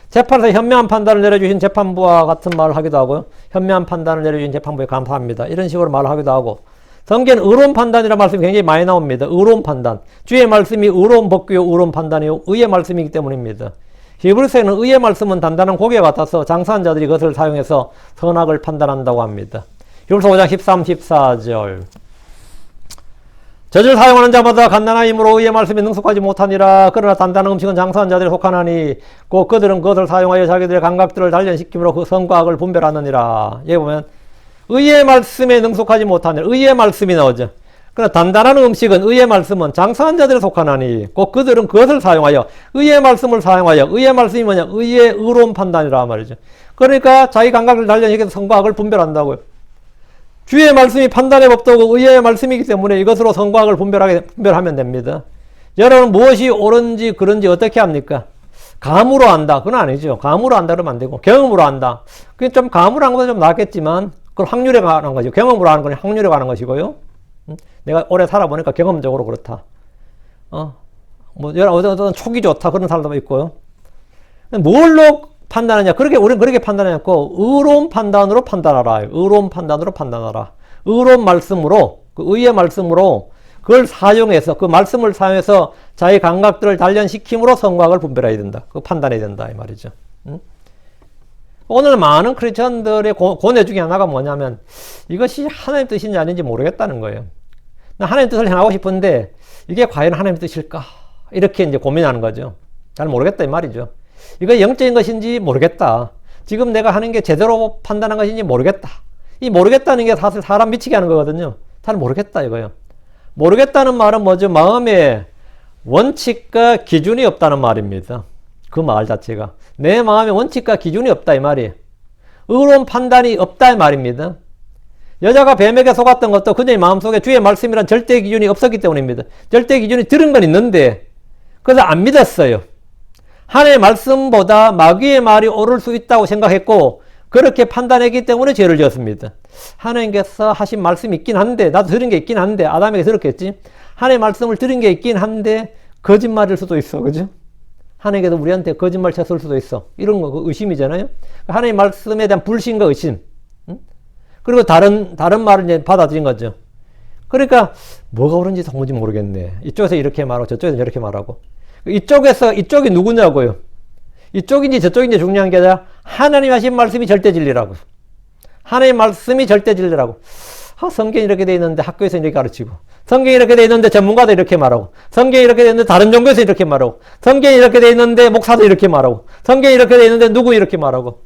재판에서 현명한 판단을 내려주신 재판부와 같은 말을 하기도 하고요. 현명한 판단을 내려주신 재판부에 감사합니다. 이런 식으로 말을 하기도 하고. 성경은 의로운 판단이라는 말씀이 굉장히 많이 나옵니다. 의로운 판단. 주의 말씀이 의로운 법규요, 의로운 판단이요, 의의 말씀이기 때문입니다. 히브리서에는 의의 말씀은 단단한 고개 같아서 장사한 자들이 그것을 사용해서 선악을 판단한다고 합니다. 히브리서 5장 13, 14절. 젖을 사용하는 자마다 갓난한 힘으로 의의 말씀에 능숙하지 못하니라. 그러나 단단한 음식은 장사한 자들에 속하나니 곧 그들은 그것을 사용하여 자기들의 감각들을 단련시킴으로 그 선과 악을 분별하느니라. 여기 보면 의의 말씀에 능숙하지 못하니라. 의의 말씀이 나오죠. 그러나 단단한 음식은 의의 말씀은 장사한 자들에 속하나니 곧 그들은 그것을 사용하여 의의 말씀을 사용하여 의의 말씀이 뭐냐? 의의 의로운 판단이라 말이죠. 그러니까 자기 감각을 단련시켜서 선과 악을 분별한다고요. 주의 말씀이 판단의 법도고 의의 말씀이기 때문에 이것으로 선과 악을 분별하면 됩니다. 여러분 무엇이 옳은지 그런지 어떻게 합니까? 감으로 안다. 그건 아니죠. 감으로 안다 그러면 안 되고 경험으로 안다. 그게 좀 감으로 하는 것은 좀 낫겠지만 그건 확률에 관한 거죠. 경험으로 하는 건 확률에 관한 것이고요. 내가 오래 살아보니까 경험적으로 그렇다. 어떤 촉이 좋다. 그런 사람도 있고요. 뭘로 판단하냐? 우리는 그렇게 판단하고, 의로운 판단으로 판단하라. 의로운 판단으로 판단하라. 의로운 말씀으로, 그 의의 말씀으로, 그걸 사용해서, 그 말씀을 사용해서 자기 감각들을 단련시킴으로 선과학을 분별해야 된다. 그 판단해야 된다. 이 말이죠. 오늘 많은 크리스천들의 고뇌 중에 하나가 뭐냐면, 이것이 하나님 뜻인지 아닌지 모르겠다는 거예요. 나 하나님 뜻을 행하고 싶은데, 이게 과연 하나님 뜻일까? 이렇게 이제 고민하는 거죠. 잘 모르겠다. 이 말이죠. 이거 영적인 것인지 모르겠다. 지금 내가 하는 게 제대로 판단한 것인지 모르겠다. 이 모르겠다는 게 사실 사람 미치게 하는 거거든요. 잘 모르겠다 이거요. 모르겠다는 말은 뭐죠? 마음에 원칙과 기준이 없다는 말입니다. 그 말 자체가. 내 마음에 원칙과 기준이 없다 이 말이에요. 의로운 판단이 없다 이 말입니다. 여자가 뱀에게 속았던 것도 그녀의 마음속에 주의 말씀이란 절대 기준이 없었기 때문입니다. 절대 기준이 들은 건 있는데 그래서 안 믿었어요. 하나님의 말씀보다 마귀의 말이 옳을 수 있다고 생각했고 그렇게 판단했기 때문에 죄를 지었습니다. 하나님께서 하신 말씀이 있긴 한데 나도 들은 게 있긴 한데 아담에게 들었겠지. 하나님의 말씀을 들은 게 있긴 한데 거짓말일 수도 있어. 그죠? 하나님께서 우리한테 거짓말 쳤을 수도 있어. 이런 거 의심이잖아요. 하나님의 말씀에 대한 불신과 의심. 그리고 다른 말을 이제 받아들인 거죠. 그러니까 뭐가 옳은지 도무지 모르겠네. 이쪽에서 이렇게 말하고 저쪽에서 저렇게 말하고. 이쪽이 누구냐고요. 이쪽인지 저쪽인지 중요한 게 아니라 하나님 하신 말씀이 절대 진리라고. 하나님 말씀이 절대 진리라고. 성경이 이렇게 돼 있는데 학교에서 이렇게 가르치고 성경이 이렇게 돼 있는데 전문가도 이렇게 말하고 성경이 이렇게 돼 있는데 다른 종교에서 이렇게 말하고 성경이 이렇게 돼 있는데 목사도 이렇게 말하고 성경이 이렇게 돼 있는데 누구 이렇게 말하고.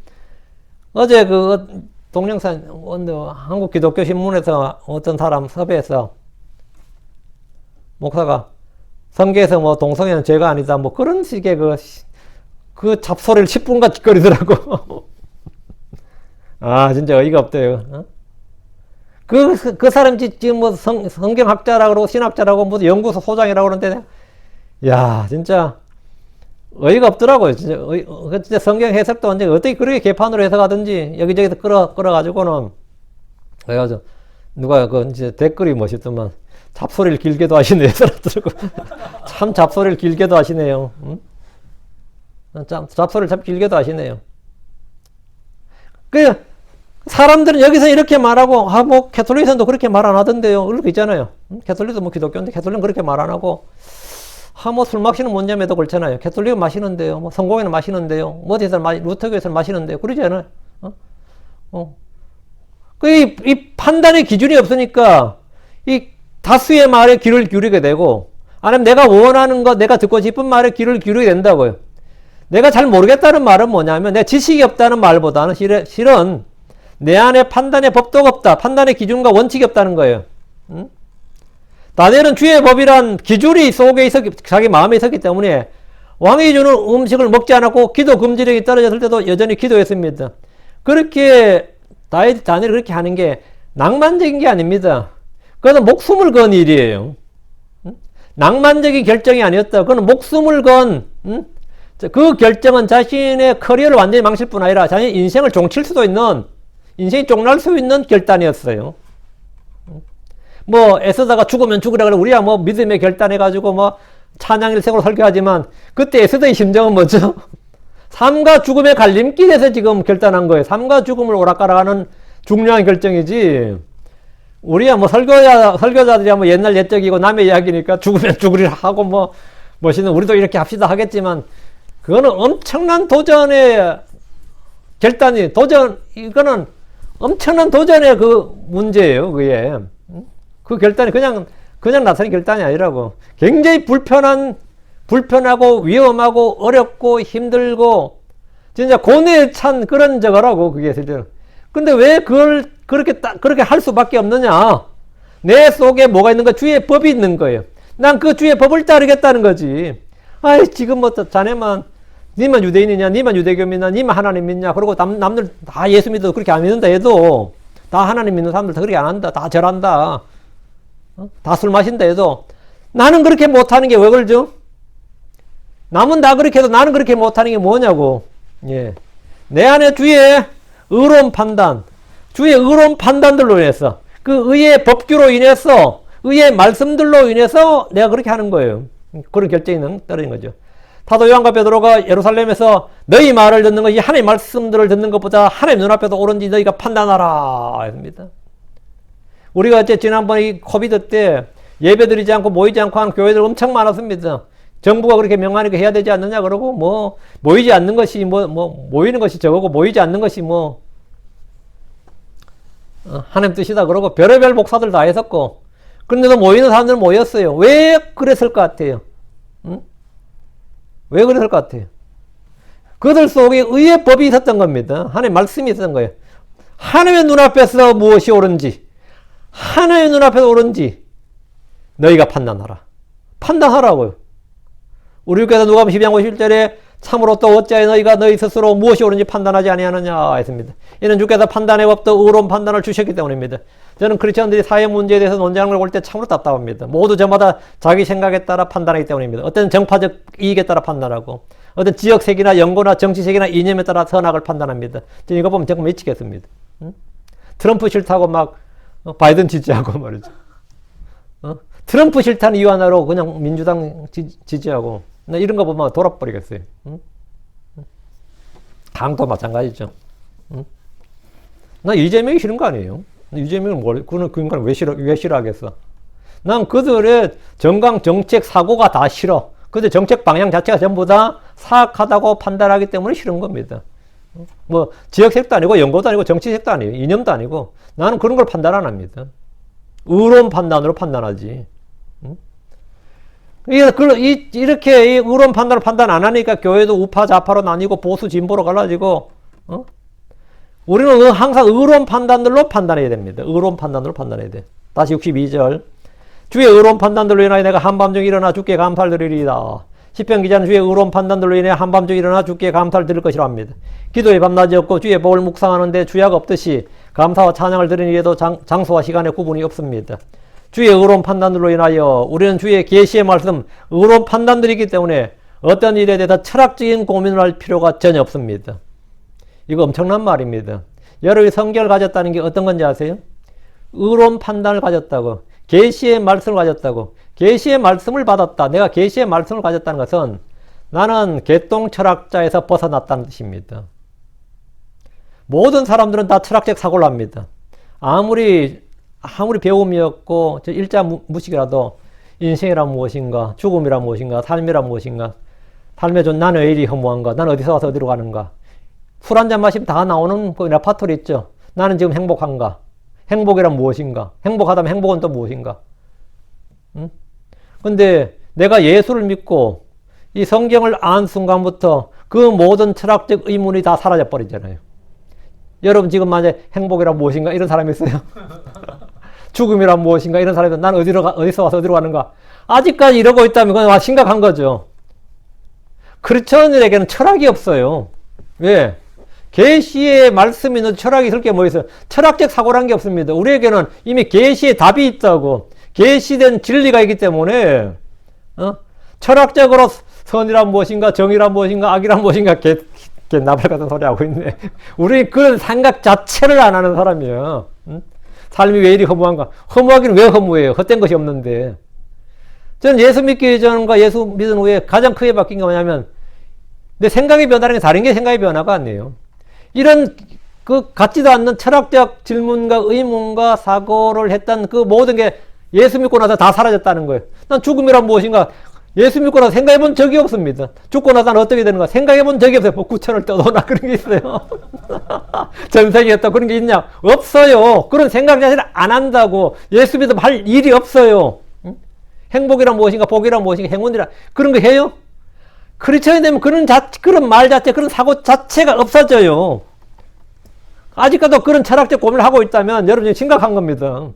어제 동영상 한국 기독교 신문에서 어떤 사람 섭외해서 목사가 성경에서 뭐 동성애는 죄가 아니다 뭐 그런 식의 그 잡소리를 10분간 짓거리더라고. 아 진짜 어이가 없대요. 그 사람 지금 뭐 성경학자라고 신학자라고 무슨 연구소 소장이라고 그러는데 야 진짜 어이가 없더라고요. 진짜 성경 해석도 언제 어떻게 그렇게 개판으로 해석하든지 여기저기서 끌어가지고는 그래가지고 누가 이제 댓글이 멋있더만 잡소리를 길게도 하시네요. 참 잡소리를 길게도 하시네요. 응? 잡소리를 참 길게도 하시네요. 사람들은 여기서 이렇게 말하고, 뭐, 캐톨릭에서도 그렇게 말 안 하던데요. 그렇게 있잖아요. 캐톨릭도 뭐 기독교인데, 캐톨릭은 그렇게 말 안 하고, 뭐, 술 마시는 문제에도 그렇잖아요. 캐톨릭은 마시는데요. 뭐, 성공회는 마시는데요. 뭐, 어디서 루터교에서는 마시는데요. 그러지 않아요? 이 판단의 기준이 없으니까, 이 다수의 말에 귀를 기울이게 되고, 아니면 내가 원하는 것, 내가 듣고 싶은 말에 귀를 기울이게 된다고요. 내가 잘 모르겠다는 말은 뭐냐면, 내 지식이 없다는 말보다는 실은, 내 안에 판단의 법도가 없다. 판단의 기준과 원칙이 없다는 거예요. 다니엘은 주의 법이란 기준이 속에 자기 마음에 있었기 때문에 왕이 주는 음식을 먹지 않았고 기도 금지령이 떨어졌을 때도 여전히 기도했습니다. 그렇게 다니엘이 그렇게 하는 게 낭만적인 게 아닙니다. 그것은 목숨을 건 일이에요. 낭만적인 결정이 아니었다. 그건 목숨을 건 그 결정은 자신의 커리어를 완전히 망칠 뿐 아니라 자신의 인생을 종칠 수도 있는 인생이 쫑날 수 있는 결단이었어요. 뭐 애쓰다가 죽으면 죽으라 그래 우리야 뭐 믿음의 결단해가지고 뭐 찬양일색으로 설교하지만 그때 에스더의 심정은 뭐죠? 삶과 죽음의 갈림길에서 지금 결단한 거예요. 삶과 죽음을 오락가락하는 중요한 결정이지. 우리야 뭐 설교자들이야 뭐 옛날 옛적이고 남의 이야기니까 죽으면 죽으리라 하고 뭐 멋있는 우리도 이렇게 합시다 하겠지만 그거는 엄청난 도전의 결단이 이거는 엄청난 도전의 그 문제예요. 그게 그 결단이 그냥 나타낸 결단이 아니라고. 굉장히 불편하고 위험하고 어렵고 힘들고 진짜 고뇌에 찬 그런 저거라고 그게 실제로. 근데 왜 그걸 그렇게 할 수밖에 없느냐? 내 속에 뭐가 있는가? 주의 법이 있는 거예요. 난 그 주의 법을 따르겠다는 거지. 아이 지금 뭐 니만 유대인이냐, 니만 유대교 믿냐, 니만 하나님 믿냐, 그리고 남들 다 예수 믿어도 그렇게 안 믿는다 해도, 다 하나님 믿는 사람들 다 그렇게 안 한다, 다 절한다, 다 술 마신다 해도, 나는 그렇게 못하는 게 왜 그러죠? 남은 다 그렇게 해도 나는 그렇게 못하는 게 뭐냐고. 예. 내 안에 주의 의로운 판단들로 인해서, 그 의의 법규로 인해서, 의의 말씀들로 인해서 내가 그렇게 하는 거예요. 그런 결정이 떨어진 거죠. 사도 요한과 베드로가 예루살렘에서 너희 말을 듣는 것이 하나님의 말씀들을 듣는 것보다 하나님 눈앞에서 옳은지 너희가 판단하라 했습니다. 우리가 이제 지난번에 이 코비드 때 예배드리지 않고 모이지 않고 하는 교회들 엄청 많았습니다. 정부가 그렇게 명하니까 해야 되지 않느냐 그러고 뭐 모이지 않는 것이 모이는 것이 저거고 모이지 않는 것이 하나님 뜻이다 그러고 별의별 목사들 다 했었고 그런데도 모이는 사람들은 모였어요. 왜 그랬을 것 같아요? 응? 왜 그랬을 것 같아요? 그들 속에 의의 법이 있었던 겁니다. 하나님의 말씀이 있었던 거예요. 하나님의 눈앞에서 무엇이 옳은지 하나님의 눈앞에서 옳은지 너희가 판단하라. 판단하라고요. 우리 교회에서 누가복음 12장 51절에 참으로 또 어찌하여 너희가 너희 스스로 무엇이 옳은지 판단하지 아니하느냐 했습니다. 이는 주께서 판단의 법도 의로운 판단을 주셨기 때문입니다. 저는 크리스천들이 사회 문제에 대해서 논쟁을 볼 때 참으로 답답합니다. 모두 저마다 자기 생각에 따라 판단하기 때문입니다. 어떤 정파적 이익에 따라 판단하고 어떤 지역색이나 연고나 정치색이나 이념에 따라 선악을 판단합니다. 저는 이거 보면 정말 미치겠습니다. 응? 트럼프 싫다고 막 바이든 지지하고 말이죠. 트럼프 싫다는 이유 하나로 그냥 민주당 지지하고 나 이런 거 보면 돌아버리겠어요. 응? 당도 마찬가지죠. 응? 나 이재명이 싫은 거 아니에요. 이재명은 그 인간을 왜 싫어하겠어? 난 그들의 정강 정책 사고가 다 싫어. 그들 정책 방향 자체가 전부 다 사악하다고 판단하기 때문에 싫은 겁니다. 뭐 지역색도 아니고 연고도 아니고 정치색도 아니에요. 이념도 아니고 나는 그런 걸 판단 안 합니다. 의로운 판단으로 판단하지. 이렇게 의로운 판단을 판단 안 하니까 교회도 우파 좌파로 나뉘고 보수 진보로 갈라지고 우리는 항상 의로운 판단들로 판단해야 됩니다. 의로운 판단으로 판단해야 돼. 다시 62절 주의 의로운 판단들로 인하여 내가 한밤중 일어나 주께 감사를 드리리이다. 시편 기자는 주의 의로운 판단들로 인해 한밤중 일어나 주께 감사를 드릴 것이라 합니다. 기도의 밤낮이 없고 주의 법을 묵상하는데 주야가 없듯이 감사와 찬양을 드리는 일에도 장소와 시간에 구분이 없습니다. 주의 의로운 판단들로 인하여 우리는 주의 계시의 말씀, 의로운 판단들이기 때문에 어떤 일에 대해서 철학적인 고민을 할 필요가 전혀 없습니다. 이거 엄청난 말입니다. 여러분이 성경을 가졌다는 게 어떤 건지 아세요? 의로운 판단을 가졌다고, 계시의 말씀을 가졌다고, 계시의 말씀을 받았다. 내가 계시의 말씀을 가졌다는 것은 나는 개똥 철학자에서 벗어났다는 뜻입니다. 모든 사람들은 다 철학적 사고를 합니다. 아무리 배움이 없고 일자 무식이라도 인생이란 무엇인가, 죽음이란 무엇인가, 삶이란 무엇인가, 삶의 존 나는 왜 이리 허무한가, 나는 어디서 와서 어디로 가는가, 술 한잔 마시면 다 나오는 그 레파토리 있죠. 나는 지금 행복한가, 행복이란 무엇인가, 행복하다면 행복은 또 무엇인가. 근데 내가 예수를 믿고 이 성경을 안 순간부터 그 모든 철학적 의문이 다 사라져 버리잖아요. 여러분 지금 만약에 행복이란 무엇인가 이런 사람이 있어요? 죽음이란 무엇인가 이런 사람이 있어요? 난 어디서 와서 어디로 가는가? 아직까지 이러고 있다면 그건 심각한 거죠. 크리스천들에게는 철학이 없어요. 왜? 계시의 말씀이 있는 철학이 있을 게 뭐 있어요? 철학적 사고란 게 없습니다. 우리에게는 이미 계시의 답이 있다고. 계시된 진리가 있기 때문에 철학적으로 선이란 무엇인가, 정의란 무엇인가, 악이란 무엇인가 나발 같은 소리 하고 있네. 우리 그런 생각 자체를 안 하는 사람이에요. 삶이 왜 이리 허무한가? 허무하기는 왜 허무해요? 헛된 것이 없는데. 저는 예수 믿기 전과 예수 믿은 후에 가장 크게 바뀐 게 뭐냐면 내 생각이 변하는 게 다른 게 생각의 변화가 아니에요. 이런 그 같지도 않는 철학적 질문과 의문과 사고를 했던 그 모든 게 예수 믿고 나서 다 사라졌다는 거예요. 난 죽음이란 무엇인가? 예수 믿고 나서 생각해 본 적이 없습니다. 죽고 나서 난 어떻게 되는가? 생각해 본 적이 없어요. 뭐 구천을 떠도나 그런 게 있어요. 전생이었다 그런 게 있냐? 없어요. 그런 생각 자체를 안 한다고. 예수 믿으면 할 일이 없어요. 행복이란 무엇인가? 복이란 무엇인가? 행운이란 그런 거 해요? 크리스천이 되면 그런 말 자체, 그런 사고 자체가 없어져요. 아직까지도 그런 철학적 고민을 하고 있다면 여러분이 심각한 겁니다.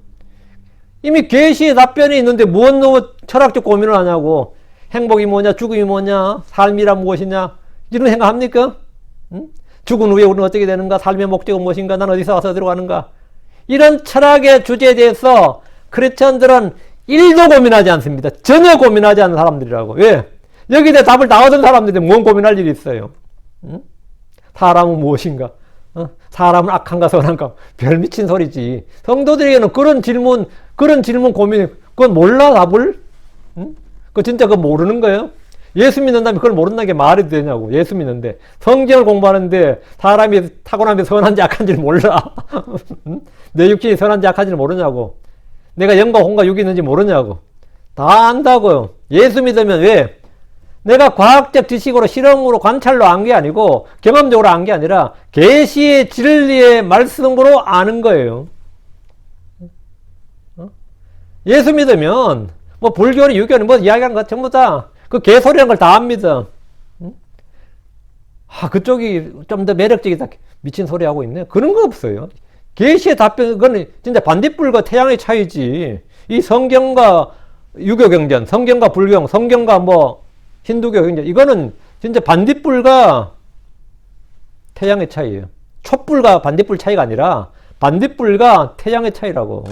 이미 계시의 답변이 있는데 무엇 철학적 고민을 하냐고. 행복이 뭐냐, 죽음이 뭐냐, 삶이란 무엇이냐, 이런 생각 합니까? 죽은 후에 우리는 어떻게 되는가, 삶의 목적은 무엇인가, 난 어디서 와서 어디로 가는가. 이런 철학의 주제에 대해서 크리스천들은 1도 고민하지 않습니다. 전혀 고민하지 않는 사람들이라고. 왜? 여기에 대해 답을 다 얻은 사람들이 뭔 고민할 일이 있어요. 사람은 무엇인가? 사람은 악한가 선한가? 별 미친 소리지. 성도들에게는 그런 질문 고민 그건 몰라, 답을? 응? 그 진짜 그거 모르는 거예요? 예수 믿는다면 그걸 모른다는 게 말이 되냐고. 예수 믿는데. 성경을 공부하는데 사람이 타고나면 선한지 악한지를 몰라. 응? 내 육신이 선한지 악한지를 모르냐고. 내가 영과 혼과 육이 있는지 모르냐고. 다 안다고요. 예수 믿으면 왜? 내가 과학적 지식으로 실험으로 관찰로 안 게 아니고 경험적으로 안 게 아니라 계시의 진리의 말씀으로 아는 거예요. 예수 믿으면 뭐 불교니 유교니 뭐 이야기하는 거 전부 다 그 개소리라는 걸 다 압니다. 그쪽이 좀 더 매력적이다. 미친 소리 하고 있네. 그런 거 없어요. 계시의 답변, 그건 진짜 반딧불과 태양의 차이지. 이 성경과 유교 경전, 성경과 불경, 성경과 뭐 힌두교 경전, 이거는 진짜 반딧불과 태양의 차이예요. 촛불과 반딧불 차이가 아니라 반딧불과 태양의 차이라고.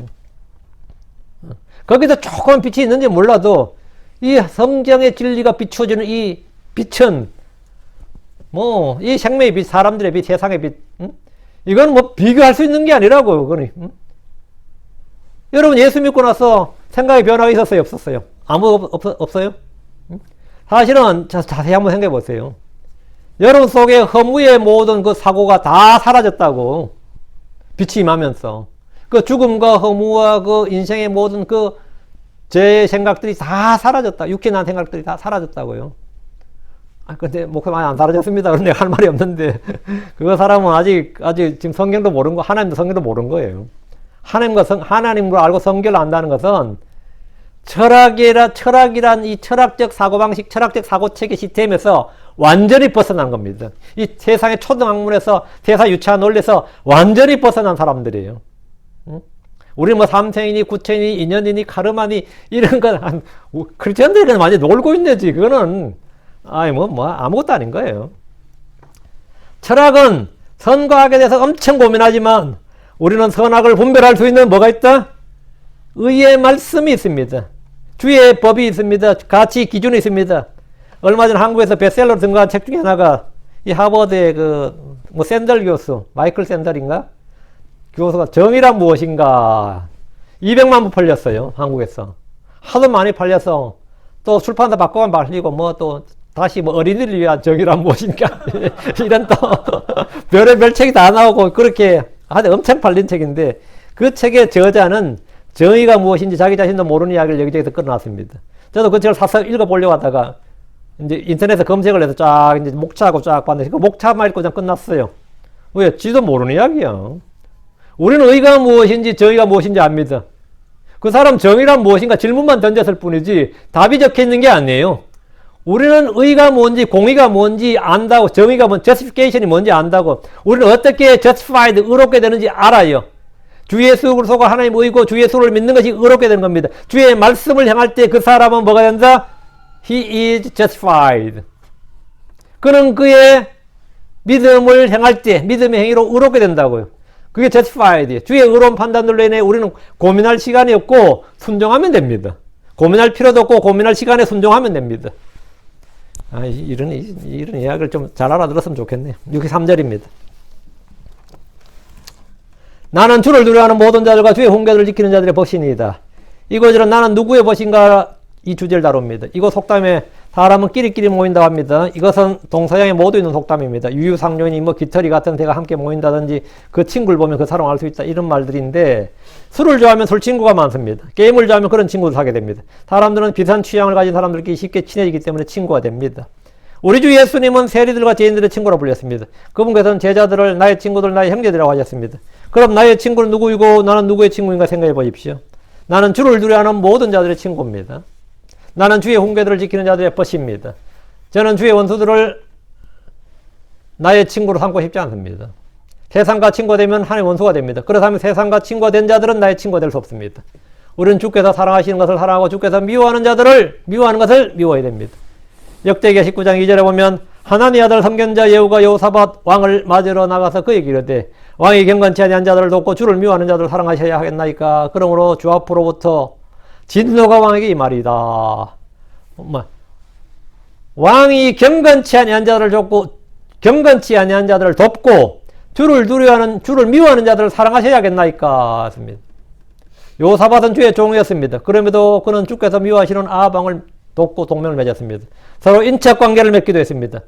거기서 조그만 빛이 있는지 몰라도 이 성경의 진리가 비추어지는 이 빛은 뭐 이 생명의 빛, 사람들의 빛, 세상의 빛, 이건 뭐 비교할 수 있는 게 아니라고요. 그거는. 여러분 예수 믿고 나서 생각의 변화가 있었어요, 없었어요? 없어요? 사실은 자세히 한번 생각해 보세요. 여러분 속에 허무의 모든 그 사고가 다 사라졌다고. 빛이 임하면서 그 죽음과 허무와 그 인생의 모든 그 제 생각들이 다 사라졌다. 육신한 생각들이 다 사라졌다고요. 근데 목사 많이 안 사라졌습니다. 그런데 할 말이 없는데 그 사람은 아직 지금 성경도 모르는 거, 하나님도 성경도 모르는 거예요. 하나님을 알고 성경을 안다는 것은 철학이란 이 철학적 사고방식, 철학적 사고체계 시스템에서 완전히 벗어난 겁니다. 이 세상의 초등학문에서 세상 유치한 논리에서 완전히 벗어난 사람들이에요. 우리 뭐 삼세이니, 구체이니, 인연이니, 카르마니 이런 건 크리스천들이 그냥 완전히 놀고 있네지. 그거는 아무것도 아닌 거예요. 철학은 선과 악에 대해서 엄청 고민하지만 우리는 선악을 분별할 수 있는 뭐가 있다? 의의 말씀이 있습니다. 주의 법이 있습니다. 가치 기준이 있습니다. 얼마 전 한국에서 베스트셀러로 등극한 책 중에 하나가 이 하버드의 뭐 샌들 교수, 마이클 샌들인가? 교수가 정의란 무엇인가 200만 부 팔렸어요. 한국에서. 하도 많이 팔려서 또 출판사 바꿔만 팔리고 뭐 또 다시 뭐 어린이를 위한 정의란 무엇인가 이런 또 별의별 책이 다 나오고 그렇게 아주 엄청 팔린 책인데 그 책의 저자는 정의가 무엇인지 자기 자신도 모르는 이야기를 여기저기서 끌어놨습니다. 저도 그 책을 사서 읽어보려고 하다가 이제 인터넷에 검색을 해서 쫙 이제 목차하고 쫙 봤는데 그 목차만 읽고 그냥 끝났어요. 왜? 지도 모르는 이야기야. 우리는 의가 무엇인지 정의가 무엇인지 압니다. 그 사람 정의란 무엇인가 질문만 던졌을 뿐이지 답이 적혀 있는 게 아니에요. 우리는 의가 뭔지 공의가 뭔지 안다고, 정의가 뭔지, justification이 뭔지 안다고, 우리는 어떻게 justified, 의롭게 되는지 알아요. 주 예수를 속아 하나님 의고 주 예수를 믿는 것이 의롭게 되는 겁니다. 주의 말씀을 향할 때 그 사람은 뭐가 된다? He is justified. 그는 그의 믿음을 행할 때 믿음의 행위로 의롭게 된다고요. 그게 justified. 주의 의로운 판단들로 인해 우리는 고민할 시간이 없고 순종하면 됩니다. 고민할 필요도 없고 고민할 시간에 순종하면 됩니다. 이런 이야기를 좀 잘 알아들었으면 좋겠네요. 63절입니다. 나는 주를 두려워하는 모든 자들과 주의 훈계를 지키는 자들의 벗이니이다. 이곳은 나는 누구의 벗인가 이 주제를 다룹니다. 이곳 속담에 사람은 끼리끼리 모인다고 합니다. 이것은 동서양에 모두 있는 속담입니다. 유유상종이니 뭐 깃털이 같은 새가 함께 모인다든지 그 친구를 보면 그 사람을 알 수 있다 이런 말들인데 술을 좋아하면 술 친구가 많습니다. 게임을 좋아하면 그런 친구를 사게 됩니다. 사람들은 비슷한 취향을 가진 사람들끼리 쉽게 친해지기 때문에 친구가 됩니다. 우리 주 예수님은 세리들과 죄인들의 친구라 불렸습니다. 그분께서는 제자들을 나의 친구들, 나의 형제들이라고 하셨습니다. 그럼 나의 친구는 누구이고 나는 누구의 친구인가 생각해 보십시오. 나는 주를 두려워하는 모든 자들의 친구입니다. 나는 주의 훈계들을 지키는 자들의 벗입니다. 저는 주의 원수들을 나의 친구로 삼고 싶지 않습니다. 세상과 친구가 되면 하나의 원수가 됩니다. 그렇다면 세상과 친구가 된 자들은 나의 친구가 될 수 없습니다. 우리는 주께서 사랑하시는 것을 사랑하고 주께서 미워하는 자들을 미워하는 것을 미워해야 됩니다. 역대기하 19장 2절에 보면 하나니 아들 선견자 예후가 여호사밧 왕을 맞으러 나가서 그에게 이르되 왕이 경건치 아니한 자들을 돕고 주를 미워하는 자들을 사랑하셔야 하겠나이까. 그러므로 주 앞으로부터 진노가 왕에게 이 말이다. 왕이 경건치 아니한 자들을 돕고 경건치 아니한 자들을 돕고 주를 두려워하는 주를 미워하는 자들을 사랑하셔야겠나이까 했습니다. 요사밧은 주의 종이었습니다. 그럼에도 그는 주께서 미워하시는 아방을 돕고 동맹을 맺었습니다. 서로 인척관계를 맺기도 했습니다.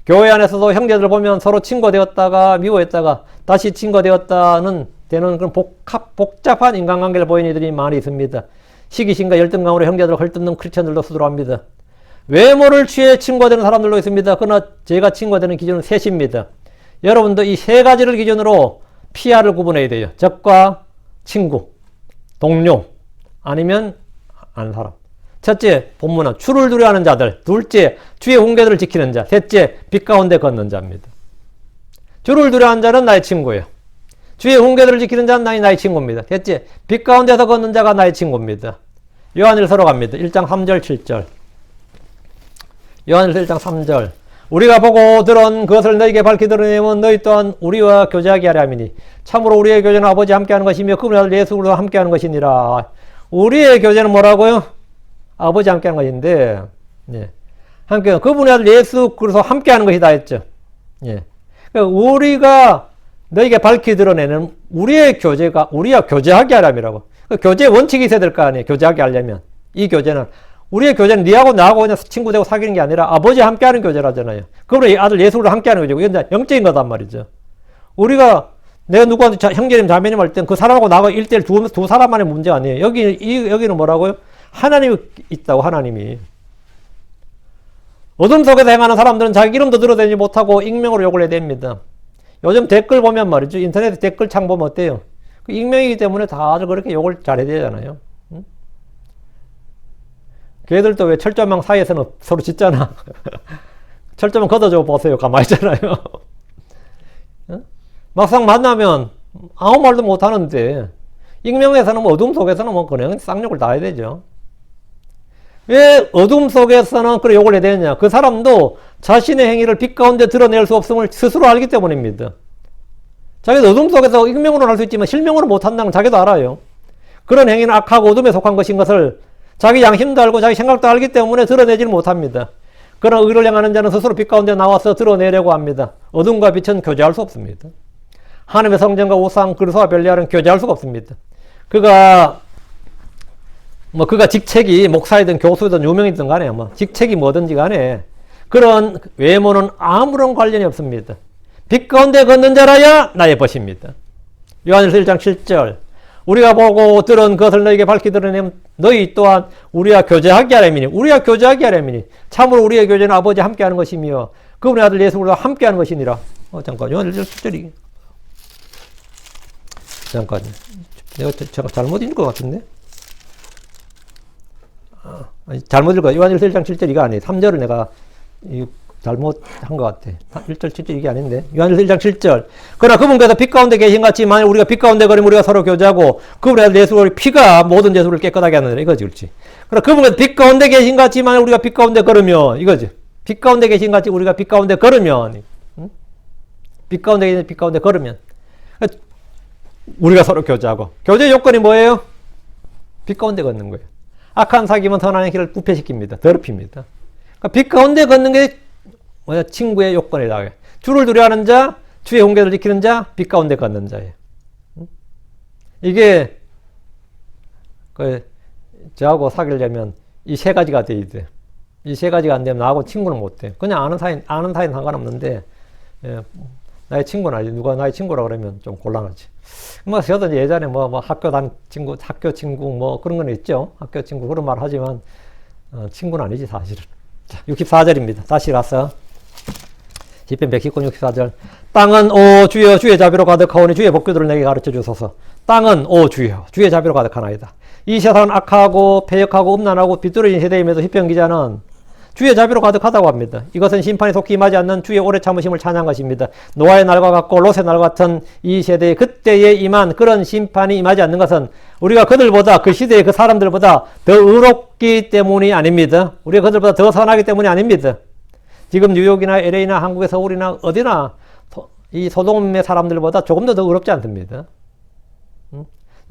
교회 안에서도 형제들 보면 서로 친구가 되었다가 미워했다가 다시 친구가 되었다는 되는 그런 복잡한 인간관계를 보이는 이들이 많이 있습니다. 시기심과 열등감으로 형제들을 헐뜯는 크리스천들도 수두룩합니다. 외모를 취해 친구가 되는 사람들도 있습니다. 그러나 제가 친구가 되는 기준은 셋입니다. 여러분도 이 세 가지를 기준으로 PR을 구분해야 돼요. 적과 친구, 동료, 아니면 아는 사람. 첫째, 본문은 주를 두려워하는 자들. 둘째, 주의 훈계들을 지키는 자. 셋째, 빛 가운데 걷는 자입니다. 주를 두려워하는 자는 나의 친구예요. 주의 훈계들을 지키는 자는 나의 친구입니다. 셋째, 빛 가운데서 걷는 자가 나의 친구입니다. 요한일서로 갑니다. 1장 3절 7절. 요한일서 1장 3절. 우리가 보고 들은 그것을 너희에게 밝히 드러내면 너희 또한 우리와 교제하게 하려 함이니 참으로 우리의 교제는 아버지 함께하는 것이며 그분의 아들 예수 그리스도와 함께하는 것이니라. 우리의 교제는 뭐라고요? 아버지 함께하는 것인데, 예. 함께 그분의 아들 예수 그리스도와 함께하는 것이다 했죠. 예. 그러니까 우리가 너희에게 밝히 드러내는 우리의 교제가 우리와 교제하게 하려면이라고. 그 교제 원칙이 있어야 될 거 아니에요. 교제하게 하려면 이 교제는 우리의 교제는 니하고 나하고 그냥 친구 되고 사귀는 게 아니라 아버지와 함께하는 교제라잖아요. 그러면 아들 예수로 함께하는 교제고 이건 영적인 거단 말이죠. 우리가 내가 누구한테 형제님 자매님 할 땐 그 사람하고 나하고 1대1 두 사람만의 문제 아니에요. 여기는 뭐라고요? 하나님이 있다고. 하나님이. 어둠 속에서 행하는 사람들은 자기 이름도 들어대지 못하고 익명으로 욕을 해야 됩니다. 요즘 댓글 보면 말이죠. 인터넷에 댓글 창 보면 어때요? 그 익명이기 때문에 다들 그렇게 욕을 잘해야 되잖아요. 응? 걔들도 왜 철조망 사이에서는 서로 짓잖아. 철조망 걷어줘 보세요. 가만히 있잖아요. 응? 막상 만나면 아무 말도 못 하는데 익명에서는 뭐 어둠 속에서는 뭐 그냥 쌍욕을 다 해야 되죠. 왜 어둠 속에서는 그래 욕을 해야 되느냐? 그 사람도 자신의 행위를 빛 가운데 드러낼 수 없음을 스스로 알기 때문입니다. 자기도 어둠 속에서 익명으로는 할 수 있지만 실명으로 못한다는 걸 자기도 알아요. 그런 행위는 악하고 어둠에 속한 것인 것을 자기 양심도 알고 자기 생각도 알기 때문에 드러내지를 못합니다. 그러나 의를 행하는 자는 스스로 빛 가운데 나와서 드러내려고 합니다. 어둠과 빛은 교제할 수 없습니다. 하나님의 성전과 우상, 그리스도와 벨리알은 교제할 수가 없습니다. 그가 직책이 목사이든 교수든 유명이든 간에 직책이 뭐든지 간에 그런 외모는 아무런 관련이 없습니다. 빛 가운데 걷는 자라야 나의 벗입니다. 요한일서 1장 7절. 우리가 보고 들은 것을 너희에게 밝히 드러내면 너희 또한 우리와 교제하게 하려미니 우리와 교제하게 하려미니 참으로 우리의 교제는 아버지 함께하는 것이며 그분의 아들 예수 그리스도와 함께하는 것이니라. 잠깐 요한일서 7절이 잠깐 내가 잘못 읽은 것 같은데 잘못 읽어. 요한일서 1장 7절 이거 아니에요. 3절을 내가 잘못한 것 같아. 1절 7절 이게 아닌데. 요한일서 1장 7절. 그러나 그분께서 빛 가운데 계신 같이 만일 우리가 빛 가운데 거리면 우리가 서로 교제하고 그분의 아들 예수의 피가 모든 죄수를 깨끗하게 하느니라. 이거지. 그렇지. 그러나 그분께서 빛 가운데 계신 같이 만일 우리가 빛 가운데 걸으면 이거지. 빛 가운데 계신 같이 우리가 빛 가운데 걸으면 빛 가운데 계신 빛 가운데 걸으면 우리가 서로 교제하고 교제 요건이 뭐예요? 빛 가운데 걷는 거예요. 악한 사귐은 선한 길을 부패시킵니다. 더럽힙니다. 그러니까 빛 가운데 걷는 게 뭐야? 친구의 요건이다. 주를 두려워하는 자, 주의 훈계를 지키는 자, 빛 가운데 걷는 자예요. 이게 저하고 사귀려면 이 세 가지가 돼야 돼. 이 세 가지가 안 되면 나하고 친구는 못 돼. 그냥 아는 사이는 상관없는데 나의 친구는 아니지. 누가 나의 친구라 그러면 좀 곤란하지. 저도 예전에 학교 친구 뭐 그런 건 있죠. 학교 친구 그런 말 하지만 친구는 아니지 사실은. 자, 64절입니다. 다시 가서 시편 119편 64절. 땅은 오 주여 주의 자비로 가득하오니 주의 법규들을 내게 가르쳐 주소서. 땅은 오 주여 주의 자비로 가득하나이다. 이 세상은 악하고 패역하고 음란하고 비뚤어진 세대임에도 시편 기자는 주의 자비로 가득하다고 합니다. 이것은 심판이 속히 임하지 않는 주의 오래 참으심을 찬양한 것입니다. 노아의 날과 같고 롯의 날 같은 이 세대에 그때에 임한 그런 심판이 임하지 않는 것은 우리가 그들보다 그 시대의 그 사람들보다 더 의롭기 때문이 아닙니다. 우리가 그들보다 더 선하기 때문이 아닙니다. 지금 뉴욕이나 LA나 한국의 서울이나 어디나 이 소돔의 사람들보다 조금 더 의롭지 않습니다.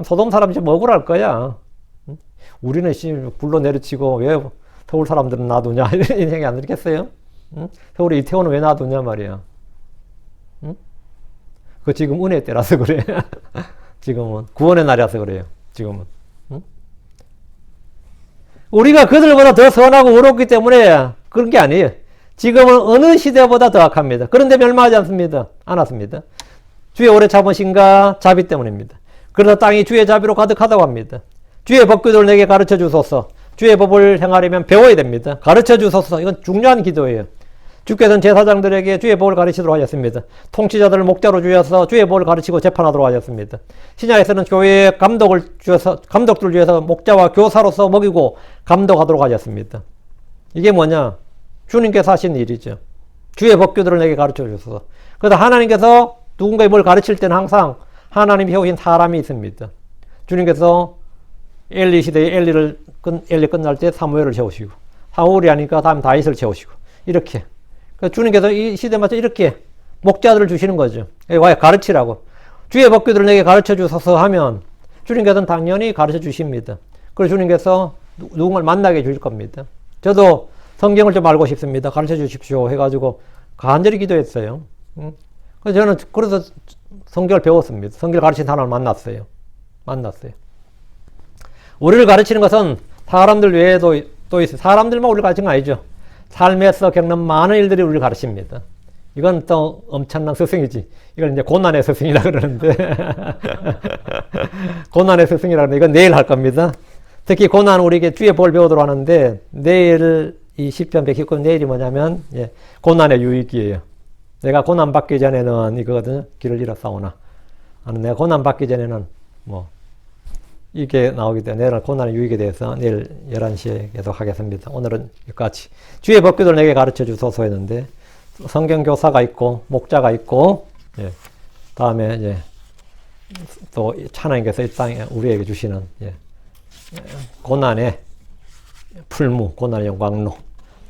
소돔 사람이 좀 억울할 거야. 우리는 불로 내려치고 왜 서울 사람들은 놔두냐 이런 생각이 안 들겠어요? 응? 서울에 이태원은 왜 놔두냐 말이야. 응? 그 지금 은혜 때라서 그래. 지금은 구원의 날이라서 그래요. 지금은. 우리가 그들보다 더 선하고 의롭기 때문에 그런 게 아니에요. 지금은 어느 시대보다 더 악합니다. 그런데 멸망하지 않았습니다. 주의 오래 참으신가 자비 때문입니다. 그래서 땅이 주의 자비로 가득하다고 합니다. 주의 법규를 내게 가르쳐 주소서. 주의 법을 행하려면 배워야 됩니다. 가르쳐 주소서. 이건 중요한 기도예요. 주께서는 제사장들에게 주의 법을 가르치도록 하셨습니다. 통치자들을 목자로 주셔서 주의 법을 가르치고 재판하도록 하셨습니다. 신약에서는 교회에 감독들을 주셔서 목자와 교사로서 먹이고 감독하도록 하셨습니다. 이게 뭐냐? 주님께서 하신 일이죠. 주의 법규들을 내게 가르쳐 주셔서. 그래서 하나님께서 누군가에 뭘 가르칠 때는 항상 하나님이 세우신 사람이 있습니다. 주님께서 엘리 시대에 엘리 끝날 때 사무엘을 세우시고, 사울이 하니까 다음 다윗을 세우시고, 이렇게. 주님께서 이 시대에 맞춰 이렇게 목자들을 주시는 거죠. 왜 가르치라고. 주의 법규들을 내게 가르쳐 주소서 하면 주님께서는 당연히 가르쳐 주십니다. 그래서 주님께서 누군가를 만나게 해주실 겁니다. 저도 성경을 좀 알고 싶습니다. 가르쳐 주십시오. 해가지고 간절히 기도했어요. 그래서 저는 그래서 성경을 배웠습니다. 성경을 가르치는 사람을 만났어요. 우리를 가르치는 것은 사람들 외에도 또 있어요. 사람들만 우리를 가르치는 건 아니죠. 삶에서 겪는 많은 일들이 우리를 가르칩니다. 이건 또 엄청난 스승이지. 이걸 이제 고난의 스승이라 그러는데. 고난의 스승이라 그러는데 이건 내일 할 겁니다. 특히 고난 우리에게 주의 법을 배우도록 하는데 내일 이 시편 119 내일이 뭐냐면 고난의 유익이에요. 내가 고난 받기 전에는 이거거든요. 길을 잃었사오나. 내가 고난 받기 전에는 뭐 이게 나오기 때문에 내일 고난의 유익에 대해서 내일 11시에 계속 하겠습니다. 오늘은 여기까지. 주의 법규를 내게 가르쳐 주소서 했는데 성경교사가 있고 목자가 있고 다음에 이제 또 하나님께서 이 땅에 우리에게 주시는 고난의 풀무, 고난의 영광로,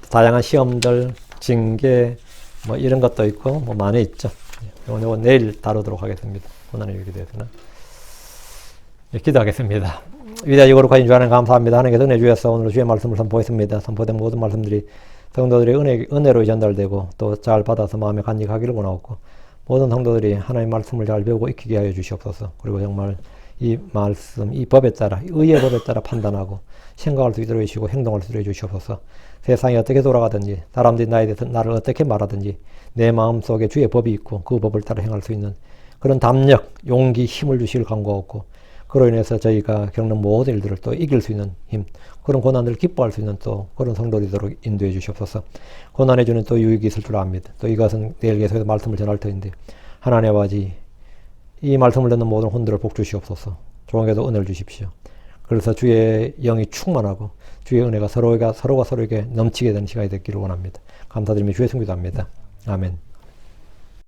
다양한 시험들, 징계 뭐 이런 것도 있고 뭐 많이 있죠. 이건 내일 다루도록 하겠습니다. 고난의 유익에 대해서는. 기도하겠습니다. 위대하고 거룩하신 주 하나님 감사합니다. 하나님께서 은혜 주셔서 오늘 주의 말씀을 선포했습니다. 선포된 모든 말씀들이 성도들의 은혜로 전달되고 또 잘 받아서 마음에 간직하기를 원하옵고 모든 성도들이 하나님의 말씀을 잘 배우고 익히게 하여 주시옵소서. 그리고 정말 이 말씀, 이 법에 따라 의의 법에 따라 판단하고 생각할 수 있도록 해주시고 행동할 수 있도록 해주시옵소서. 세상이 어떻게 돌아가든지 사람들이 나에 대해서 나를 어떻게 말하든지 내 마음속에 주의 법이 있고 그 법을 따라 행할 수 있는 그런 담력, 용기, 힘을 주시길 간구하옵고 그로 인해서 저희가 겪는 모든 일들을 또 이길 수 있는 힘, 그런 고난을 기뻐할 수 있는 또 그런 성도들이도록 인도해 주시옵소서. 고난해 주는 또 유익이 있을 줄 압니다. 또 이것은 내일 계속해서 말씀을 전할 터인데 하나님의 아버지 이 말씀을 듣는 모든 혼들을 복 주시옵소서. 조금에도 은혜를 주십시오. 그래서 주의 영이 충만하고 주의 은혜가 서로가 서로에게 넘치게 되는 시간이 되기를 원합니다. 감사드리며 주의 승기도 합니다. 아멘.